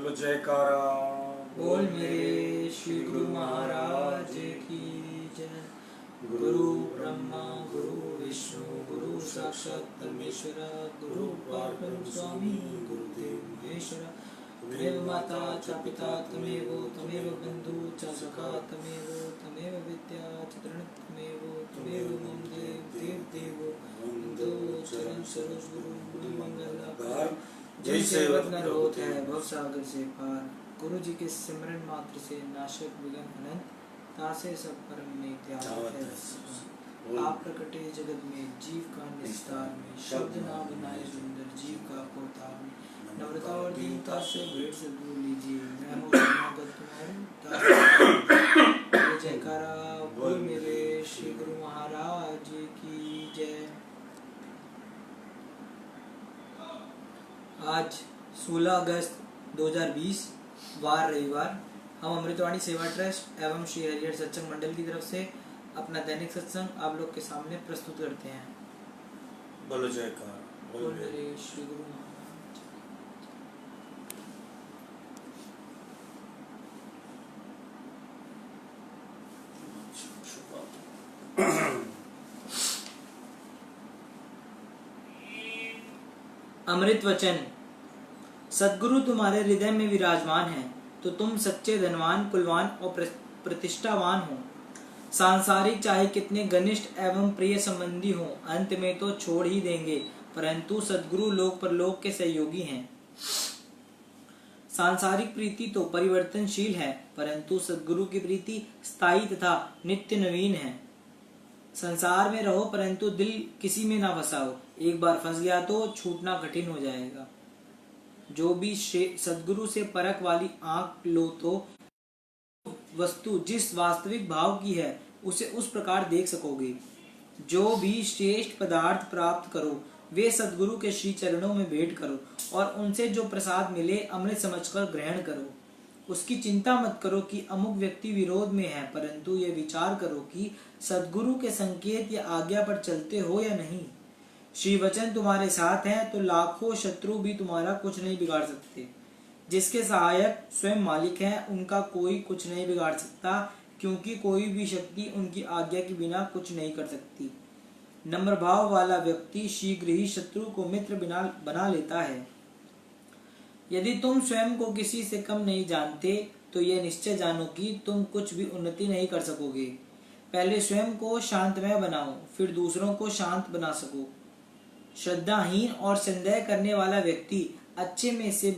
बोलो जयकारा। बोल मेरे श्री गुरु महाराज की जय। गुरु ब्रह्मा गुरु विष्णु गुरु साक्षात परमेश्वर गुरु पारब्रह्म स्वामी गुरुदेव महेश्वर। त्वमेव माता च पिता त्वमेव त्वमेव बंधु च सखा त्वमेव त्वमेव विद्या च तृण त्वमेव मम देव देवो वंदो चरण सरोज गुरु मंगलाकार। जय सेवक न रोत है भव सागर से पार। गुरु जी के सिमरन मात्र से नाशक विघ्न अनंत। तासे सब परम में त्याग है। आप प्रकटे जगत में जीव का निस्तार में। शब्द ना बनाए सुंदर जीव का कोतार में। नम्रता और दीनता से भेंट से दूर लीजिए। मैं हूँ शरणागत तुम्हारे। जयकारा बोल मेरे श्री गुरु महाराज की जय। आज 16 अगस्त 2020 वार रविवार हम अमृतवाणी सेवा ट्रस्ट एवं श्री हरिहर सत्संग मंडल की तरफ से अपना दैनिक सत्संग आप लोग के सामने प्रस्तुत करते हैं। बोलो जयकारा बोल मेरे श्री गुरु महाराज। अमृत वचन। सद्गुरु तुम्हारे हृदय में विराजमान है तो तुम सच्चे धनवान कुलवान और प्रतिष्ठावान हो। सांसारिक चाहे कितने घनिष्ठ एवं प्रिय संबंधी हो अंत में तो छोड़ ही देंगे, परंतु सद्गुरु लोक परलोक के सहयोगी हैं। सांसारिक प्रीति तो परिवर्तनशील है, परंतु सद्गुरु की प्रीति स्थायी तथा नित्य नवीन है। संसार में रहो परंतु दिल किसी में ना फंसाओ। एक बार फंस गया तो छूटना कठिन हो जाएगा। जो भी सद्गुरु से परख वाली आंख लो तो वस्तु जिस वास्तविक भाव की है उसे उस प्रकार देख सकोगे। जो भी श्रेष्ठ पदार्थ प्राप्त करो वे सद्गुरु के श्री चरणों में भेंट करो और उनसे जो प्रसाद मिले अमृत समझकर ग्रहण करो। उसकी चिंता मत करो कि अमुक व्यक्ति विरोध में है, परंतु ये विचार करो कि सद्गुरु के संकेत या आज्ञा पर चलते हो या नहीं। श्री वचन तुम्हारे साथ है तो लाखों शत्रु भी तुम्हारा कुछ नहीं बिगाड़ सकते। जिसके सहायक स्वयं मालिक हैं उनका कोई कुछ नहीं बिगाड़ सकता, क्योंकि कोई भी शक्ति उनकी आज्ञा के बिना कुछ नहीं कर सकती। नम्र भाव वाला व्यक्ति शीघ्र ही शत्रु को मित्र बना लेता है। यदि तुम स्वयं को किसी से कम नहीं जानते तो यह निश्चय जानो कि तुम कुछ भी उन्नति नहीं कर सकोगे। पहले स्वयं को शांतमय बनाओ, फिर दूसरों को शांत बना सको। श्रद्धाहीन और संदेह करने वाला व्यक्ति अच्छे में से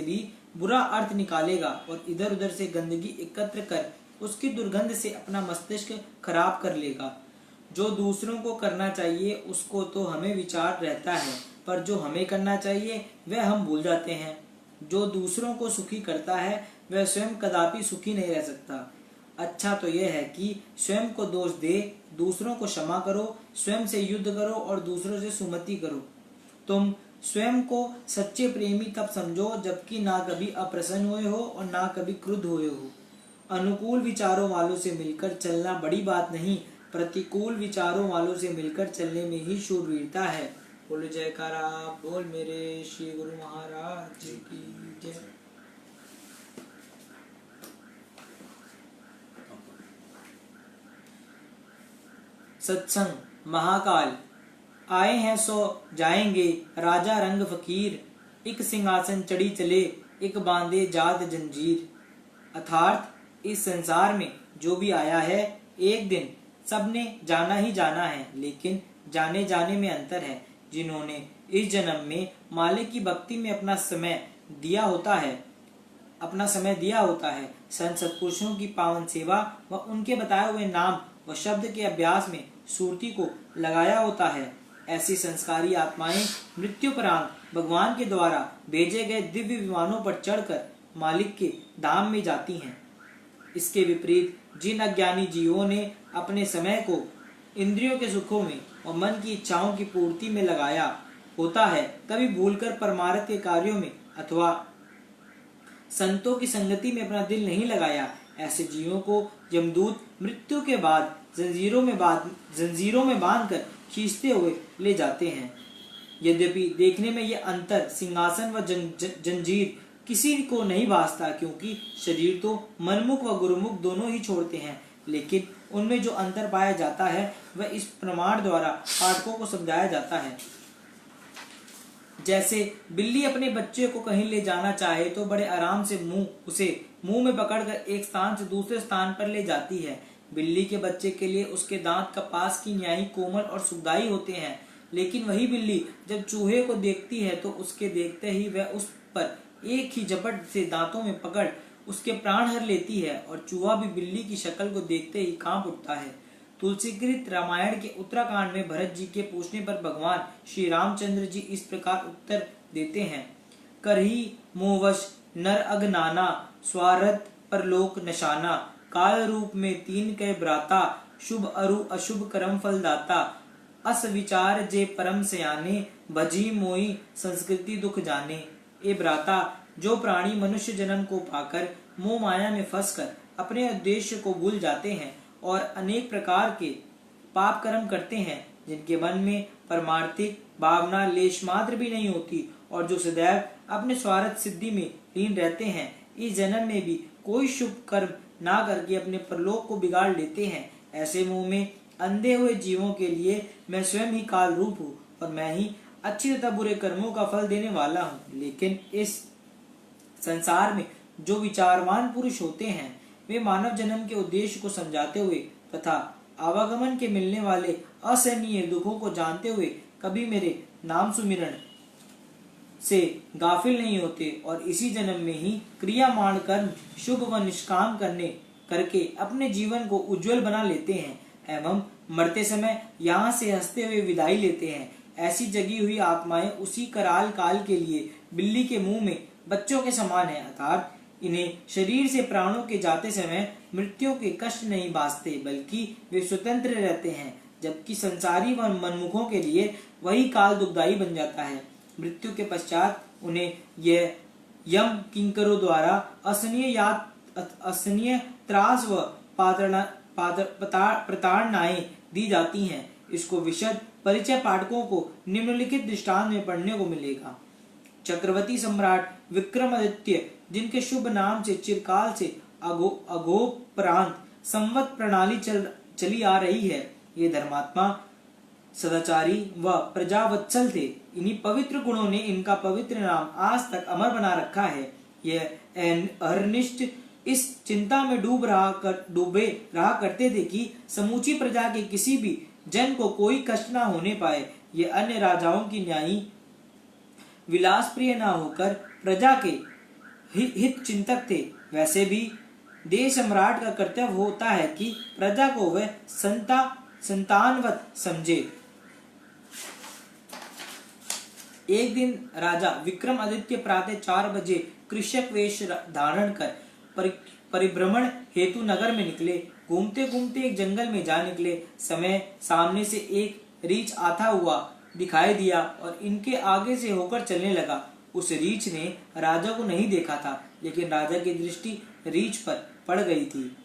भी बुरा अर्थ निकालेगा और इधर उधर से गंदगी एकत्र कर उसकी दुर्गंध से अपना मस्तिष्क खराब कर लेगा। जो दूसरों को करना चाहिए उसको तो हमें विचार रहता है, पर जो हमें करना चाहिए वह हम भूल जाते हैं। जो दूसरों को सुखी करता है वह स्वयं कदापि सुखी नहीं रह सकता। अच्छा तो यह है कि स्वयं को दोष दे, दूसरों को क्षमा करो, स्वयं से युद्ध करो और दूसरों से सुमति करो। तुम स्वयं को सच्चे प्रेमी तब समझो जबकि ना कभी अप्रसन्न हुए हो और ना कभी क्रुद्ध हुए हो। अनुकूल विचारों वालों से मिलकर चलना बड़ी बात नहीं, प्रतिकूल विचारों वालों से मिलकर चलने में ही शूरवीरता है। बोलो जयकारा बोल मेरे श्री गुरु महाराज की जय। सत्संग। महाकाल आए हैं सो जाएंगे, राजा रंग फकीर। एक सिंहासन चढ़ी चले, एक बांधे जात जंजीर। अर्थात इस संसार में जो भी आया है एक दिन सबने जाना ही जाना है, लेकिन जाने जाने में अंतर है। जिन्होंने इस जन्म में मालिक की भक्ति में अपना समय दिया होता है, संत सत्पुरुषों की पावन सेवा व उनके बताए हुए नाम व शब्द के अभ्यास में सुरती को लगाया होता है, ऐसी संस्कारी आत्माएं मृत्युपरांत भगवान के द्वारा भेजे गए दिव्य विमानों पर चढ़कर मालिक के धाम में जाती हैं। इसके विपरीत जिन अज्ञानी जीवों ने अपने समय को इंद्रियों के सुखों में और मन की इच्छाओं की पूर्ति में लगाया होता है, कभी भूलकर परमार्थ के कार्यों में अथवा संतों की संगति में अपना दिल नहीं लगाया, ऐसे जीवों को यमदूत मृत्यु के बाद जंजीरों में बांधकर खींचते हुए ले जाते हैं। यद्यपि देखने में यह अंतर सिंहासन व जंजीर किसी को नहीं भासता, क्योंकि शरीर तो मनमुख व गुरुमुख दोनों ही छोड़ते हैं, लेकिन उनमें जो अंतर पाया जाता है वह इस प्रमाण द्वारा पाठकों को समझाया जाता है। जैसे बिल्ली अपने बच्चे को कहीं ले जाना चाहे तो बड़े आराम से उसे मुंह में पकड़कर एक स्थान से दूसरे स्थान पर ले जाती है। बिल्ली के बच्चे के लिए उसके दांत कपास की न्यायी कोमल और सुखदायी होते हैं, लेकिन वही बिल्ली जब चूहे को देखती है तो उसके देखते ही वह उस पर एक ही झपट से दांतों में पकड़ उसके प्राण हर लेती है, और चूहा भी बिल्ली की शक्ल को देखते ही कांप उठता है। तुलसीकृत रामायण के उत्तराखंड में भरत जी के पूछने पर भगवान श्री रामचंद्र जी इस प्रकार उत्तर देते हैं। करही मोहवश नर अगनाना, स्वार्थ परलोक नशाना, काल रूप में तीन कह ब्राता, शुभ अरु अशुभ कर्म फल दाता, अस विचार जे परम सयाने, भजी मोई संस्कृति दुख जाने। ए ब्राता, जो प्राणी मनुष्य जन्म को पाकर मोह माया में फंसकर अपने उद्देश्य को भूल जाते हैं और अनेक प्रकार के पाप कर्म करते हैं, जिनके मन में परमार्थिक भावना लेश मात्र भी नहीं होती और जो सदैव अपने स्वार्थ सिद्धि में लीन रहते हैं, इस जन्म में भी कोई शुभ कर्म ना करके अपने परलोक को बिगाड़ लेते हैं। ऐसे मुंह में अंधे हुए जीवों के लिए मैं स्वयं ही काल रूप हूँ और मैं ही अच्छी तथा बुरे कर्मों का फल देने वाला हूँ। लेकिन इस संसार में जो विचारवान पुरुष होते हैं वे मानव जन्म के उद्देश्य को समझाते हुए तथा आवागमन के मिलने वाले असहनीय दुखों को जानते हुए कभी मेरे नाम सुमिरन से गाफिल नहीं होते और इसी जन्म में ही क्रियामान कर्म शुभ व निष्काम करके अपने जीवन को उज्जवल बना लेते हैं एवं मरते समय यहाँ से हंसते हुए विदाई लेते हैं। ऐसी जगी हुई आत्माएं उसी कराल काल के लिए बिल्ली के मुंह में बच्चों के समान है, अर्थात इन्हें शरीर से प्राणों के जाते समय मृत्यु के कष्ट नहीं बासते, बल्कि वे स्वतंत्र रहते हैं, जबकि संसारी व मनमुखों के लिए वही काल दुखदायी बन जाता है। मृत्यु के पश्चात उन्हें यह यम किंकरों द्वारा असहनीय त्रास व प्रताड़नाएं दी जाती हैं। इसको विशद परिचय पाठकों को निम्नलिखित दृष्टांत में पढ़ने को मिलेगा। चक्रवर्ती सम्राट विक्रमादित्य, जिनके शुभ नाम से चिरकाल से अघोपरांत संवत प्रणाली चली आ रही है, ये धर्मात्मा सदाचारी व प्रजावत्सल थे। इन्हीं पवित्र गुणों ने इनका पवित्र नाम आज तक अमर बना रखा है। यह अहर्निष्ठ इस चिंता में डूबे रहा करते थे कि समूची प्रजा के किसी भी जन को कोई कष्ट ना होने पाए। ये अन्य राजाओं की न्यायी विलास प्रिय न होकर प्रजा के हित चिंतक थे। वैसे भी देश सम्राट का कर्तव्य होता है कि प्रजा को वह संतानवत समझे। एक दिन राजा विक्रमादित्य प्रातः 4 बजे कृषक वेश धारण कर परिभ्रमण हेतु नगर में निकले। घूमते घूमते एक जंगल में जा निकले समय सामने से एक रीछ आता हुआ दिखाई दिया और इनके आगे से होकर चलने लगा। उस रीछ ने राजा को नहीं देखा था, लेकिन राजा की दृष्टि रीछ पर पड़ गई थी।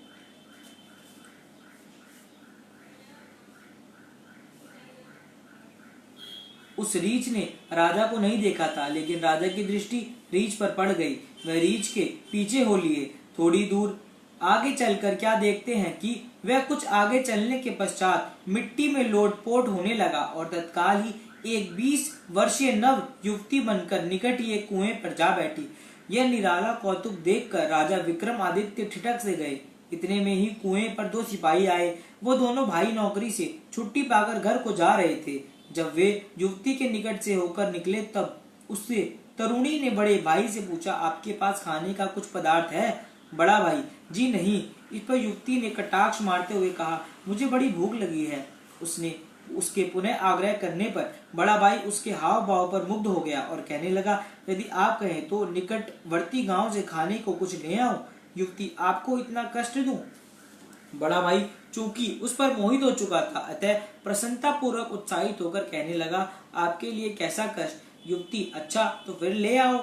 उस रीछ ने राजा को नहीं देखा था, लेकिन राजा की दृष्टि रीछ पर पड़ गई। वह रीछ के पीछे हो लिए। थोड़ी दूर आगे चलकर क्या देखते हैं कि वह कुछ आगे चलने के पश्चात मिट्टी में लोटपोट होने लगा और तत्काल ही एक 20 वर्षीय नव युवती बनकर निकट ही एक कुएं पर जा बैठी। यह निराला कौतुक देखकर राजा विक्रमादित्य ठिठक से गए। इतने में ही कुएं पर 2 सिपाही आए। वो दोनों भाई नौकरी से छुट्टी पाकर घर को जा रहे थे। जब वे युवती के निकट से होकर निकले तब उससे तरुणी ने बड़े भाई से पूछा, आपके पास खाने का कुछ पदार्थ है? बड़ा भाई, जी नहीं। इस पर युवती ने कटाक्ष मारते हुए कहा, मुझे बड़ी भूख लगी है। उसके पुनः आग्रह करने पर बड़ा भाई उसके हाव भाव पर मुग्ध हो गया और कहने लगा, यदि आप कहें तो निकटवर्ती गांव से खाने को कुछ ले आऊं। युवती, आपको इतना कष्ट दूं? बड़ा भाई चूंकि उस पर मोहित हो चुका था, अतः प्रसन्नता पूर्वक उत्साहित होकर कहने लगा, आपके लिए कैसा कष्ट? युवती, अच्छा तो फिर ले आओ।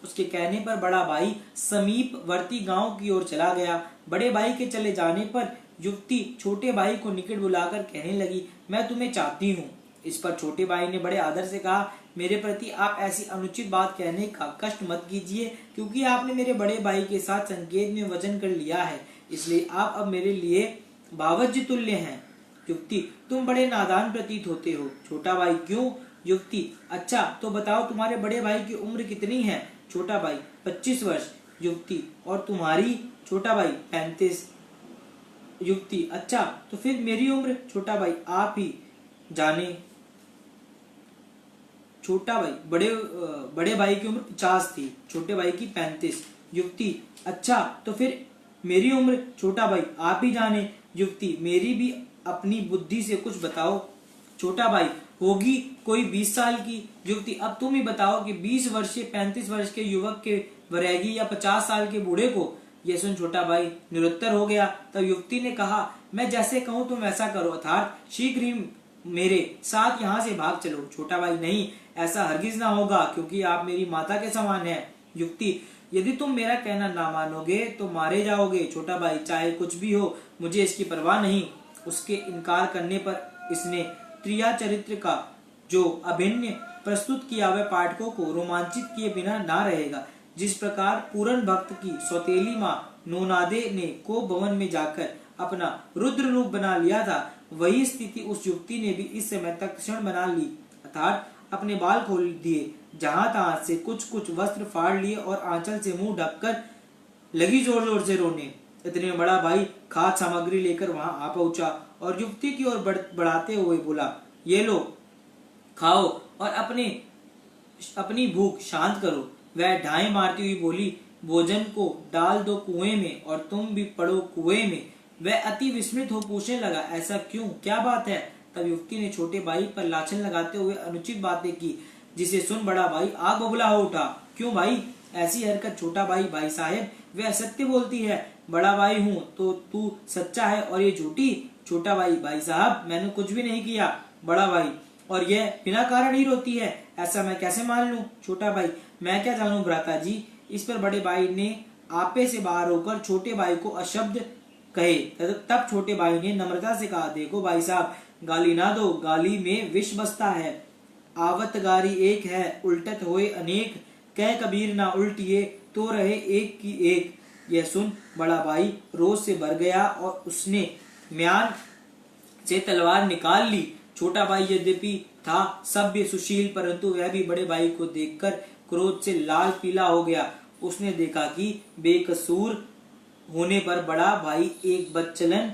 उसके कहने पर बड़ा भाई समीपवर्ती गांव की ओर चला गया। बड़े भाई के चले जाने पर युवती छोटे भाई को निकट बुलाकर कहने लगी, मैं तुम्हें चाहती हूँ। इस पर छोटे भाई ने बड़े आदर से कहा, मेरे प्रति आप ऐसी अनुचित बात कहने का कष्ट मत कीजिए, क्योंकि आपने मेरे बड़े भाई के साथ संकेत में वचन कर लिया है, इसलिए आप अब मेरे लिए भावज्य तुल्य हैं। युक्ति, तुम बड़े नादान प्रतीत होते हो। छोटा भाई, क्यों? युक्ति, अच्छा तो बताओ तुम्हारे बड़े भाई की उम्र कितनी है? छोटा भाई, 25 वर्ष। युक्ति, और तुम्हारी? छोटा भाई, 35। युक्ति, अच्छा तो फिर मेरी उम्र? छोटा भाई, आप ही जाने। छोटा भाई, बड़े भाई की उम्र 50 थी, छोटे भाई की 35। युक्ति, अच्छा तो फिर मेरी उम्र? छोटा भाई, आप ही जाने। युक्ति, मेरी भी अपनी बुद्धि से कुछ बताओ। छोटा भाई, होगी कोई 20 साल की। युक्ति, अब तुम ही बताओ कि 20 वर्षीय 35 वर्ष के युवक के वरेगी या 50 साल के बूढ़े को? यह सुन छोटा भाई निरुत्तर हो गया। तब युक्ति ने कहा, मैं जैसे कहूं तुम वैसा करो, अर्थात शीघ्र ही मेरे साथ यहाँ से भाग चलो। छोटा भाई, नहीं, ऐसा हरगिज ना होगा, क्योंकि आप मेरी माता के समान हैं। युक्ति, यदि तुम मेरा कहना ना मानोगे तो मारे जाओगे। छोटा भाई, चाहे कुछ भी हो, मुझे इसकी परवाह नहीं। उसके इनकार करने पर इसने त्रिया चरित्र का जो अभिनय प्रस्तुत किया वह पाठकों को रोमांचित किए बिना ना रहेगा। जिस प्रकार पूरन भक्त की सौतेली माँ नोनादे ने को भवन में जाकर अपना रुद्र रूप बना लिया था, वही स्थिति उस युक्ति ने भी इस समय तक क्षण बना ली, अर्थात अपने बाल खोल दिए, जहां तहां से कुछ वस्त्र फाड़ लिए और आंचल से मुंह ढककर लगी जोर जोर से रोने। इतने बड़ा भाई खाद्य सामग्री लेकर वहां आ पहुंचा और युक्ति की ओर बढ़ाते हुए बोला, ये लो, खाओ और अपनी भूख शांत करो। वह ढाई मारती हुई बोली, भोजन को डाल दो कुएं में और तुम भी पड़ो कुएं में। वह अति विस्मित हो पूछने लगा, ऐसा क्यों, क्या बात है? तब युक्ति ने छोटे भाई पर लाछन लगाते हुए अनुचित बातें की, जिसे सुन बड़ा भाई आग बबूला हो उठा। क्यों भाई, ऐसी हरकत? छोटा भाई, भाई साहब वह असत्य बोलती है। बड़ा भाई हूँ तो तू सच्चा है और ये झूठी? छोटा भाई, भाई साहब मैंने कुछ भी नहीं किया। बड़ा भाई, और यह बिना कारण ही रोती है, ऐसा मैं कैसे मान लूं? छोटा भाई, मैं क्या जानूं भ्राता जी। इस पर बड़े भाई ने आपे से बाहर होकर छोटे भाई को अशब्द कहे। तब छोटे भाई ने नम्रता से कहा, देखो भाई साहब, गाली ना दो, गाली में विष बसता है। आवत गारी एक है, उल्टत होए अनेक, कह कबीर ना उल्टिए तो रहे एक की एक। यह सुन बड़ा भाई रोष से भर गया और उसने म्यान से तलवार निकाल ली। छोटा भाई यद्यपि था सभ्य सुशील, परंतु वह भी बड़े भाई को देखकर क्रोध से लाल पीला हो गया। उसने देखा कि बेकसूर होने पर बड़ा भाई एक बदचलन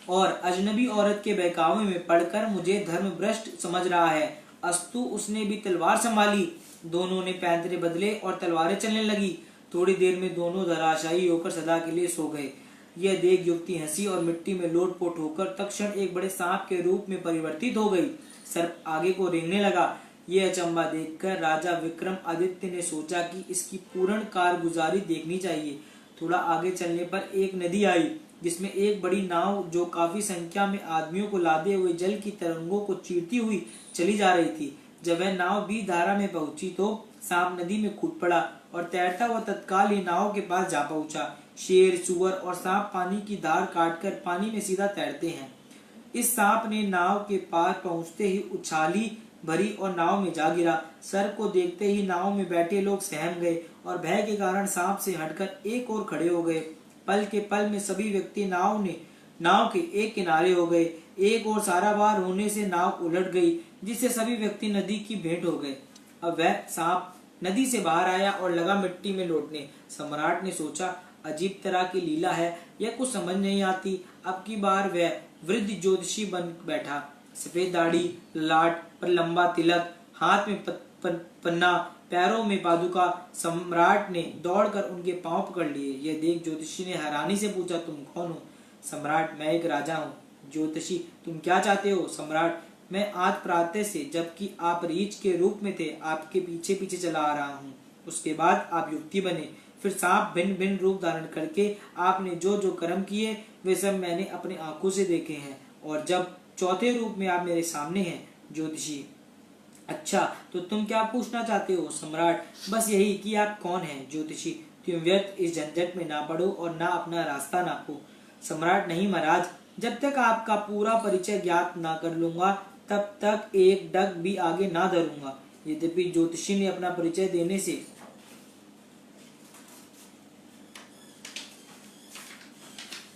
और अजनबी औरत के बहकावे में पड़कर मुझे धर्म भ्रष्ट समझ रहा है। अस्तु उसने भी तलवार संभाली, दोनों ने पैंतरे बदले और तलवारें चलने लगी। थोड़ी देर में दोनों धराशायी होकर सदा के लिए सो गए। यह देख युक्ति हंसी और मिट्टी में लोटपोट होकर तत्क्षण एक बड़े सांप के रूप में परिवर्तित हो गई। सर्प आगे को रेंगने लगा। यह अचंबा देखकर राजा विक्रम आदित्य ने सोचा कि इसकी पूर्ण कारगुजारी देखनी चाहिए। थोड़ा आगे चलने पर एक नदी आई, जिसमें एक बड़ी नाव जो काफी संख्या में आदमियों को लादे हुए जल की तरंगों को चीरती हुई चली जा रही थी। जब वह नाव बीच धारा में पहुंची तो सांप नदी में कूद पड़ा और तैरता हुआ तत्काल ही नाव के पास जा पहुंचा। शेर, सुअर और सांप पानी की धार काटकर पानी में सीधा तैरते हैं। इस सांप ने नाव के पास पहुंचते ही उछाली भरी और नाव में जा गिरा। सर्प को देखते ही नाव में बैठे लोग सहम गए और भय के कारण सांप से हटकर एक ओर खड़े हो गए। पल के पल में सभी व्यक्ति नाव के एक किनारे हो गए। एक और सारावार होने से नाव उलट गई, जिससे सभी व्यक्ति नदी की भेंट हो गए। अब वह सांप नदी से बाहर आया और लगा मिट्टी में लौटने। सम्राट ने सोचा, अजीब तरह की लीला है, यह कुछ समझ नहीं आती। अब की बार वह वृद्ध ज्योतिषी बन बैठा। सफेद दाढ़ी, ललाट पर लंबा तिलक, हाथ में पन्ना, पैरों में पादुका। सम्राट ने दौड़कर उनके पांव पकड़ लिए। यह देख ज्योतिषी ने हैरानी से पूछा, तुम कौन हो? सम्राट, मैं एक राजा हूँ। ज्योतिषी, तुम क्या चाहते हो? सम्राट, मैं आज प्रातः से, जबकि आप रीछ के रूप में थे, आपके पीछे पीछे चला आ रहा हूँ। उसके बाद आप युक्ति बने, फिर सांप भिन्न भिन्न रूप धारण करके आपने जो जो कर्म किए वे सब मैंने अपनी आंखों से देखे हैं, और जब चौथे रूप में आप मेरे सामने हैं। ज्योतिषी, अच्छा तो तुम क्या पूछना चाहते हो? सम्राट, बस यही कि आप कौन हैं। ज्योतिषी, तुम व्यर्थ इस झंझट में ना पड़ो और ना अपना रास्ता नापो। सम्राट, नहीं महाराज, जब तक आपका पूरा परिचय ज्ञात ना कर लूंगा तब तक एक डग भी आगे ना धरूंगा। यद्यपि ज्योतिषी ने अपना परिचय देने से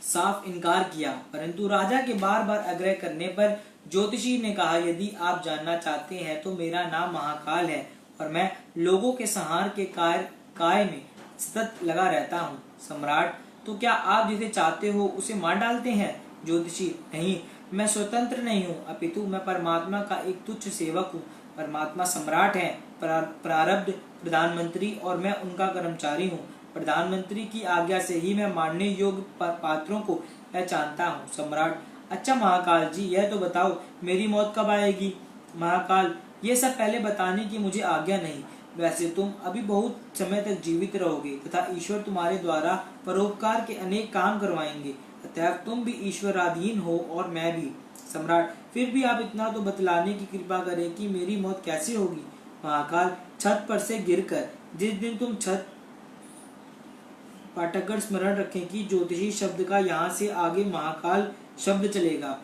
साफ इनकार किया, परंतु राजा के बार बार आग्रह करने पर ज्योतिषी ने कहा, यदि आप जानना चाहते हैं तो मेरा नाम महाकाल है और मैं लोगों के संहार के काय में सतत लगा रहता हूँ। सम्राट, तो क्या आप जिसे चाहते हो उसे मार डालते हैं? ज्योतिषी, नहीं, मैं स्वतंत्र नहीं हूँ, अपितु मैं परमात्मा का एक तुच्छ सेवक हूँ। परमात्मा सम्राट है, प्रारब्ध प्रधानमंत्री और मैं उनका कर्मचारी हूँ। प्रधानमंत्री की आज्ञा से ही मैं मारने योग्य पात्रों को पहचानता हूँ। सम्राट, अच्छा महाकाल जी, यह तो बताओ मेरी मौत कब आएगी? महाकाल, ये सब पहले बताने की मुझे आज्ञा नहीं। वैसे तुम अभी बहुत समय तक जीवित रहोगे तथा ईश्वर तुम्हारे द्वारा परोपकार के अनेक काम करवाएंगे, अतः तुम भी ईश्वराधीन हो और मैं भी। सम्राट, फिर भी आप इतना तो बतलाने की कृपा करें कि मेरी मौत कैसे होगी? महाकाल, छत पर से गिरकर। जिस दिन तुम छत पाठकगण स्मरण रखें कि ज्योतिषी शब्द का यहाँ से आगे महाकाल शब्द चलेगा।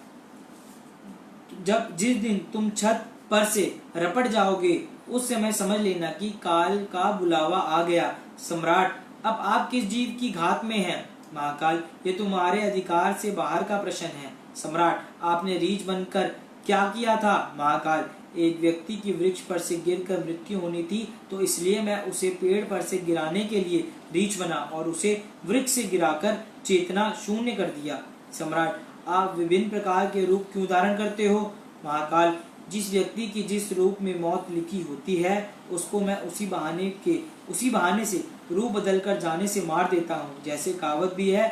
जिस दिन तुम छत पर से रपट जाओगे उस समय समझ लेना कि काल का बुलावा आ गया। सम्राट, अब आप किस जीव की घात में हैं? महाकाल, ये तुम्हारे अधिकार से बाहर का प्रश्न है। सम्राट, आपने रीछ बनकर क्या किया था? महाकाल, एक व्यक्ति की वृक्ष पर से गिरकर मृत्यु होनी थी तो इसलिए मैं उसे पेड़ पर से गिराने के लिए रीछ बना और उसे वृक्ष से गिराकर चेतना शून्य कर दिया। सम्राट, आप विभिन्न प्रकार के रूप क्यों धारण करते हो? महाकाल, जिस व्यक्ति की जिस रूप में मौत लिखी होती है उसको मैं उसी बहाने से रूप बदल कर जाने से मार देता हूँ। जैसे कहावत भी है,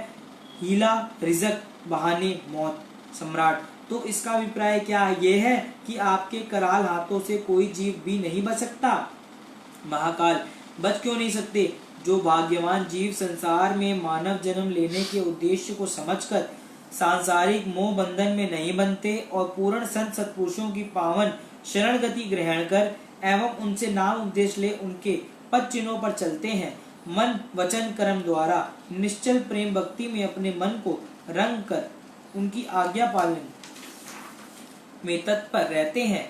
हीला रिजक बहाने मौत। सम्राट, तो इसका अभिप्राय क्या ये है कि आपके कराल हाथों से कोई जीव भी नहीं बच सकता? महाकाल, बच क्यों नहीं सकते? जो भाग्यवान जीव संसार में मानव जन्म लेने के उद्देश्य को समझकर सांसारिक मोह बंधन में नहीं बनते और पूर्ण संत सत्पुरुषों की पावन शरण गति ग्रहण कर एवं उनसे नाम उपदेश ले उनके पद चिन्हों पर चलते हैं, मन वचन कर्म द्वारा निश्चल प्रेम भक्ति में अपने मन को रंग कर उनकी आज्ञा पालन में तत्पर रहते हैं,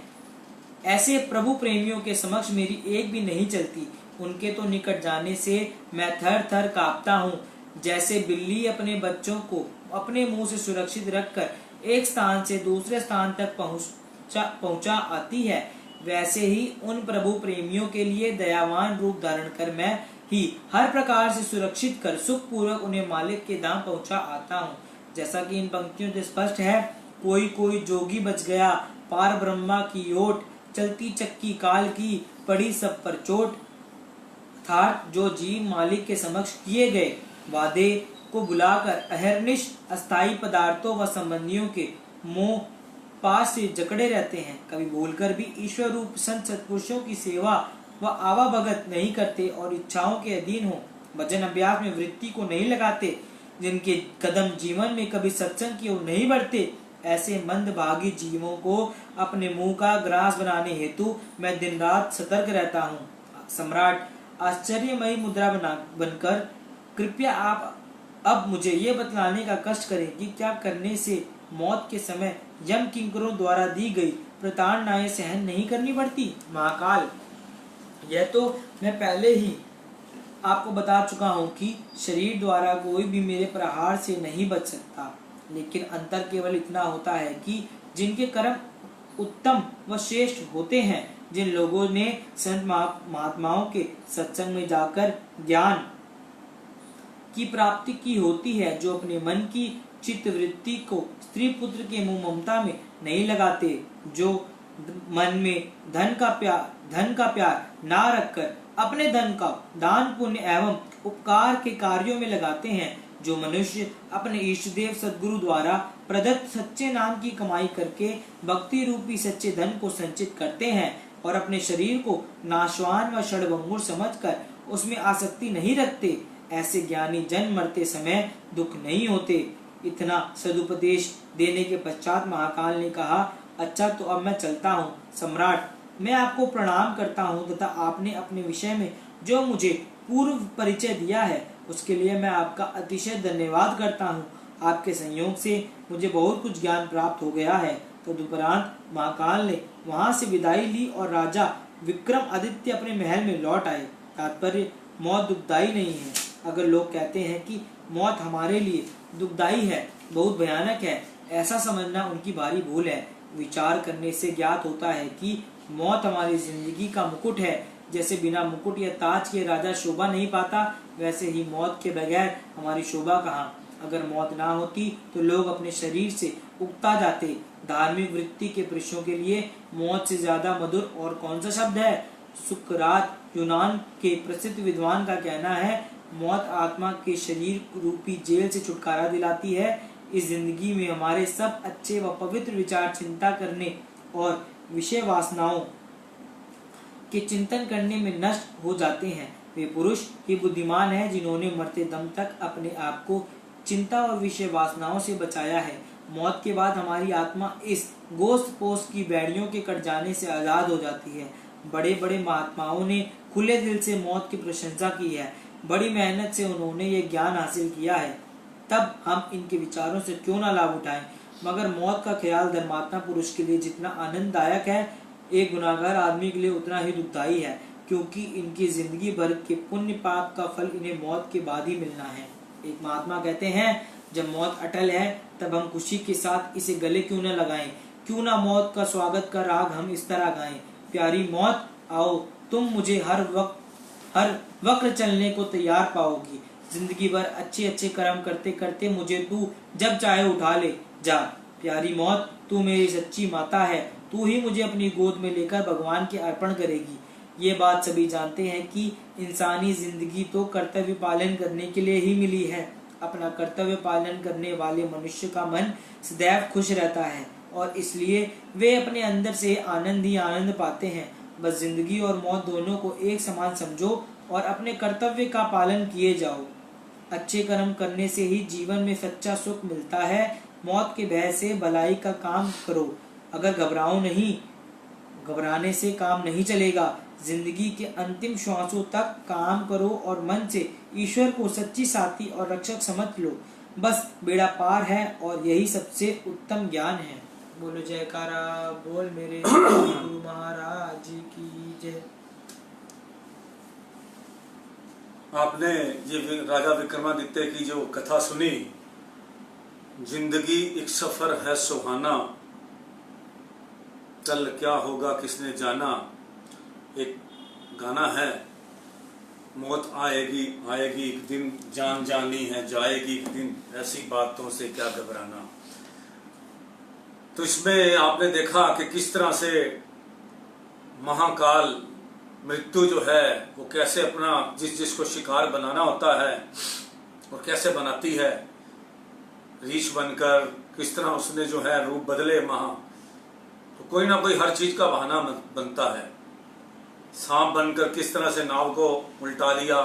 ऐसे प्रभु प्रेमियों के समक्ष मेरी एक भी नहीं चलती। उनके तो निकट जाने से मैं थर थर कांपता हूँ। जैसे बिल्ली अपने बच्चों को अपने मुंह से सुरक्षित रखकर एक स्थान से दूसरे स्थान तक पहुंचा आती है, वैसे ही उन प्रभु प्रेमियों के लिए दयावान रूप धारण कर मैं ही हर प्रकार से सुरक्षित कर सुख पूर्वक उन्हें मालिक के धाम पहुंचा आता हूँ। जैसा कि इन पंक्तियों से स्पष्ट है, कोई कोई जोगी बच गया पार ब्रह्मा की ओट, चलती चक्की काल की पड़ी सब पर चोट। अर्थात जो जीव मालिक के समक्ष किए गए वादे को बुलाकर अहर्निश अस्थायी पदार्थों व संबंधियों के मोह पास से जकड़े रहते हैं, कभी बोलकर भी ईश्वर रूप संत सत्पुरुषों की सेवा व आवाभगत नहीं करते और इच्छाओं के अधीन हो, भजन अभ्यास में वृत्ति को नहीं लगाते, जिनके कदम जीवन में कभी सत्संग की ओर नहीं बढ़ते, ऐसे मंदभागी जीवों को अपने मुंह का ग्रास बनाने हेतु मैं दिन रात सतर्क रहता हूँ। सम्राट, आश्चर्यमयी मुद्रा बनकर कृपया आप अब मुझे ये बतलाने का कष्ट करें कि क्या करने से मौत के समय यम किंकरों द्वारा दी गई प्रताड़नाएं सहन नहीं करनी पड़ती? महाकाल, यह तो मैं पहले ही आपको बता चुका हूँ कि शरीर द्वारा कोई भी मेरे प्रहार से नहीं बच सकता, लेकिन अंतर केवल इतना होता है कि जिनके कर्म उत्तम व श्रेष्ठ होते हैं, जिन लोगों ने संत महात्माओं के सत्संग में जाकर ज्ञान की प्राप्ति की होती है, जो अपने मन की चित्त वृत्ति को स्त्री पुत्र के मुंह ममता में नहीं लगाते, जो मन में धन का प्यार ना रखकर अपने धन का दान पुण्य एवं उपकार के कार्यों में लगाते हैं, जो मनुष्य अपने इष्ट देव सद्गुरु द्वारा प्रदत्त सच्चे नाम की कमाई करके भक्ति रूपी सच्चे धन को संचित करते हैं और अपने शरीर को नाशवान व क्षणभंगुर समझकर उसमें आसक्ति नहीं रखते, ऐसे ज्ञानी जन मरते समय दुख नहीं होते। इतना सदुपदेश देने के पश्चात महाकाल ने कहा, अच्छा तो अब मैं चलता हूँ। सम्राट, मैं आपको प्रणाम करता हूँ तथा आपने अपने विषय में जो मुझे पूर्व परिचय दिया है उसके लिए मैं आपका अतिशय धन्यवाद करता हूँ। आपके संयोग से मुझे बहुत कुछ ज्ञान प्राप्त हो गया है। तदुपरांत महाकाल ने वहां से विदाई ली और राजा विक्रमादित्य अपने महल में लौट आए। तात्पर्य, मौत दुखदाई नहीं है। अगर लोग कहते हैं कि मौत हमारे लिए दुखदाई है, बहुत भयानक है, ऐसा समझना उनकी भारी भूल है। विचार करने से ज्ञात होता है कि मौत हमारी जिंदगी का मुकुट है। जैसे बिना मुकुट या ताज के राजा शोभा नहीं पाता, वैसे ही मौत के बगैर हमारी शोभा कहाँ। अगर मौत ना होती तो लोग अपने शरीर से उगता जाते। धार्मिक वृत्ति के पुरुषों के लिए मौत से ज्यादा मधुर और कौन सा शब्द है। सुकरात, यूनान के प्रसिद्ध विद्वान का कहना है, मौत आत्मा के शरीर रूपी जेल से छुटकारा दिलाती है। इस जिंदगी में हमारे सब अच्छे व पवित्र विचार चिंता करने और विषय वासनाओं के चिंतन करने में नष्ट हो जाते हैं। वे पुरुष ही बुद्धिमान हैं जिन्होंने मरते दम तक अपने आप को चिंता और विषय वासनाओं से बचाया है। मौत के बाद हमारी आत्मा इस गोश्त पोस्ट की बेड़ियों के कट जाने से आजाद हो जाती है। बड़े बड़े महात्माओं ने खुले दिल से मौत की प्रशंसा की है। बड़ी मेहनत से उन्होंने ये ज्ञान हासिल किया है। तब हम इनके विचारों से क्यों ना लाभ उठाएं। मगर मौत का ख्याल धर्मात्मा पुरुष के लिए जितना आनंददायक है, एक गुनाहगार आदमी के लिए उतना ही दुखदाई है, क्योंकि इनकी जिंदगी भर के पुण्य पाप का फल इन्हें मौत के बाद ही मिलना है। एक महात्मा कहते हैं, जब मौत अटल है तब हम खुशी के साथ इसे गले क्यों न लगाएं। क्यों ना मौत का स्वागत का राग हम इस तरह गाएं। प्यारी मौत, आओ तुम मुझे हर वक्त चलने को तैयार पाओगी। जिंदगी भर अच्छे अच्छे कर्म करते करते मुझे तू जब चाहे उठा ले जा। प्यारी मौत, तू मेरी सच्ची माता है। तू ही मुझे अपनी गोद में लेकर भगवान के अर्पण करेगी। ये बात सभी जानते हैं कि इंसानी जिंदगी तो कर्तव्य पालन करने के लिए ही मिली है। अपना कर्तव्य पालन करने वाले मनुष्य का मन सदैव खुश रहता है और इसलिए वे अपने अंदर से आनंद ही आनंद पाते हैं। बस जिंदगी और मौत दोनों को एक समान समझो और अपने कर्तव्य का पालन किए जाओ। अच्छे कर्म करने से ही जीवन में सच्चा सुख मिलता है। मौत के भय से भलाई का काम करो। अगर घबराओ नहीं, घबराने से काम नहीं चलेगा। जिंदगी के अंतिम श्वासों तक काम करो और मन से ईश्वर को सच्ची साथी और रक्षक समझ लो। बस बेड़ा पार है और यही सबसे उत्तम ज्ञान है। बोलो जयकारा बोल मेरे गुरु महाराज की जय। आपने ये राजा विक्रमादित्य की जो कथा सुनी, जिंदगी एक सफर है सुहाना, कल क्या होगा किसने जाना। एक गाना है, मौत आएगी आएगी एक दिन, जान जानी है जाएगी एक दिन, ऐसी बातों से क्या घबराना। तो इसमें आपने देखा कि किस तरह से महाकाल मृत्यु जो है वो कैसे अपना जिसको शिकार बनाना होता है और कैसे बनाती है। रीछ बनकर किस तरह उसने जो है रूप बदले तो कोई ना कोई हर चीज का बहाना बनता है। सांप बनकर किस तरह से नाव को उल्टा दिया,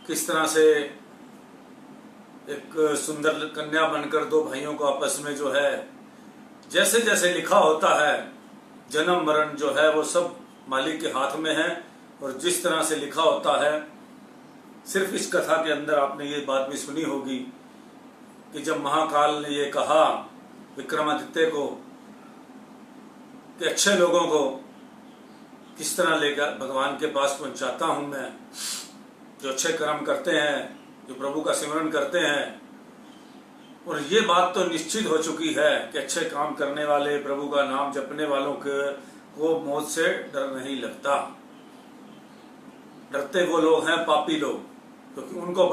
किस तरह से एक सुंदर कन्या बनकर दो भाइयों को आपस में जो है, जैसे जैसे लिखा होता है जन्म मरण जो है वो सब मालिक के हाथ में है। और जिस तरह से लिखा होता है, सिर्फ इस कथा के अंदर आपने ये बात भी सुनी होगी कि जब महाकाल ने ये कहा विक्रमादित्य को कि अच्छे लोगों को किस तरह लेकर भगवान के पास पहुंचाता हूं मैं, जो अच्छे कर्म करते हैं, जो प्रभु का सिमरन करते हैं। और ये बात तो निश्चित हो चुकी है कि अच्छे काम करने वाले, प्रभु का नाम जपने वालों को मौत से डर नहीं लगता। डरते वो लोग हैं पापी लोग, क्योंकि उनको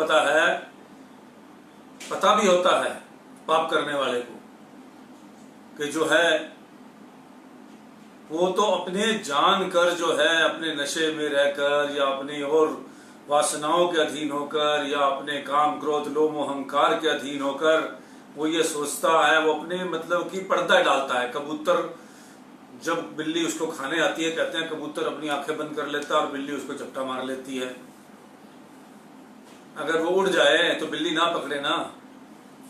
पता भी होता है पाप करने वाले को कि जो है वो तो अपने जानकर जो है अपने नशे में रहकर या अपनी और वासनाओं के अधीन होकर या अपने काम क्रोध लोभ अहंकार के अधीन होकर वो ये सोचता है, वो अपने मतलब की पर्दा डालता है। कबूतर जब बिल्ली उसको खाने आती है, कहते हैं कबूतर अपनी आंखें बंद कर लेता है और बिल्ली उसको झपटा मार लेती है। अगर वो उड़ जाए तो बिल्ली ना पकड़े ना,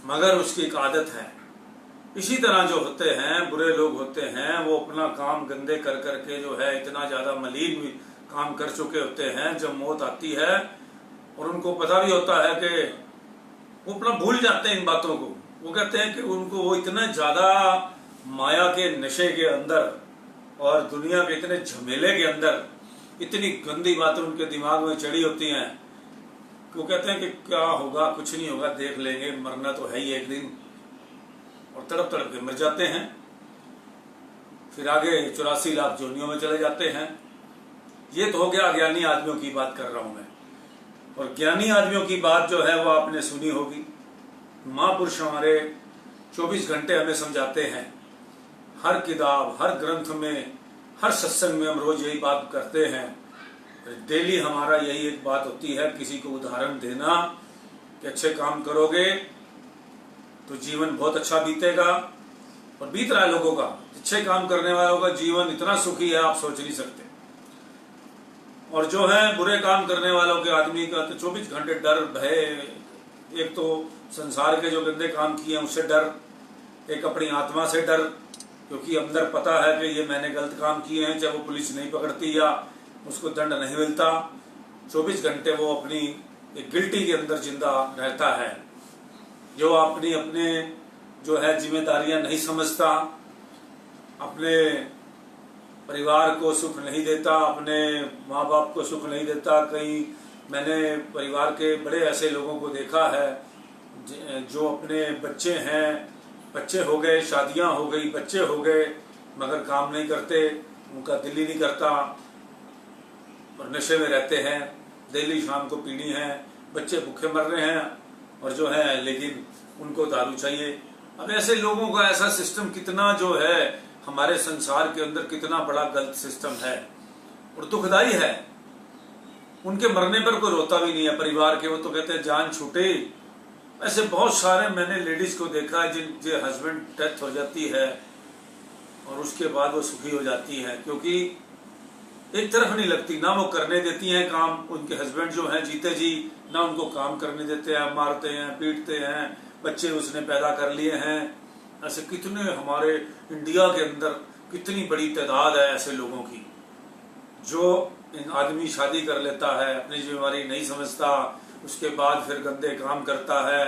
मगर उसकी एक आदत है। इसी तरह जो होते हैं बुरे लोग होते हैं, वो अपना काम गंदे कर करके जो है इतना ज्यादा मलीन काम कर चुके होते हैं, जब मौत आती है और उनको पता भी होता है कि वो अपना भूल जाते हैं इन बातों को। वो कहते हैं कि उनको वो इतना ज्यादा माया के नशे के अंदर और दुनिया के इतने झमेले के अंदर इतनी गंदी बातें उनके दिमाग में चढ़ी होती हैं कि वो कहते हैं कि क्या होगा, कुछ नहीं होगा, देख लेंगे, मरना तो है ही एक दिन, और तड़प तड़प के मर जाते हैं। फिर आगे 84 लाख जोनियों में चले जाते हैं। ये तो हो गया ज्ञानी आदमियों की बात कर रहा हूं मैं। और ज्ञानी आदमियों की बात जो है वो आपने सुनी होगी। महापुरुष हमारे 24 घंटे हमें समझाते हैं, हर किताब, हर ग्रंथ में, हर सत्संग में हम रोज यही बात करते हैं। डेली हमारा यही एक बात होती है, किसी को उदाहरण देना कि अच्छे काम करोगे तो जीवन बहुत अच्छा बीतेगा, और बीत रहा है लोगों का। अच्छे काम करने वालों का जीवन इतना सुखी है आप सोच नहीं सकते। और जो है बुरे काम करने वालों के आदमी का तो 24 घंटे डर, भय, एक तो संसार के जो गंदे काम किए हैं उससे डर, एक अपनी आत्मा से डर, क्योंकि अंदर पता है कि ये मैंने गलत काम किए हैं, चाहे वो पुलिस नहीं पकड़ती या उसको दंड नहीं मिलता, 24 घंटे वो अपनी एक गिल्टी के अंदर जिंदा रहता है, जो अपनी अपने जो है जिम्मेदारियां नहीं समझता, अपने परिवार को सुख नहीं देता, अपने माँ बाप को सुख नहीं देता। कई मैंने परिवार के बड़े ऐसे लोगों को देखा है जो अपने बच्चे हैं, बच्चे हो गए, शादियां हो गई, बच्चे हो गए, मगर काम नहीं करते, उनका दिल ही नहीं करता, और नशे में रहते हैं, डेली शाम को पीनी है, बच्चे भूखे मर रहे हैं, और जो है लेकिन उनको दारू चाहिए। अब ऐसे लोगों का ऐसा सिस्टम कितना जो है हमारे संसार के अंदर कितना बड़ा गलत सिस्टम है और दुखदाई है। उनके मरने पर कोई रोता भी नहीं है परिवार के, वो तो कहते हैं जान छूटे। ऐसे बहुत सारे मैंने लेडीज को देखा है जिनके हस्बैंड डेथ हो जाती है और उसके बाद वो सुखी हो जाती है, क्योंकि एक तरफ नहीं लगती, ना वो करने देती हैं काम, उनके हस्बैंड जो हैं जीते जी ना उनको काम करने देते हैं, मारते हैं, पीटते हैं, बच्चे उसने पैदा कर लिए हैं। ऐसे कितने हमारे इंडिया के अंदर कितनी बड़ी तादाद है ऐसे लोगों की, जो आदमी शादी कर लेता है, अपनी जिम्मेवारी नहीं समझता, उसके बाद फिर गंदे काम करता है,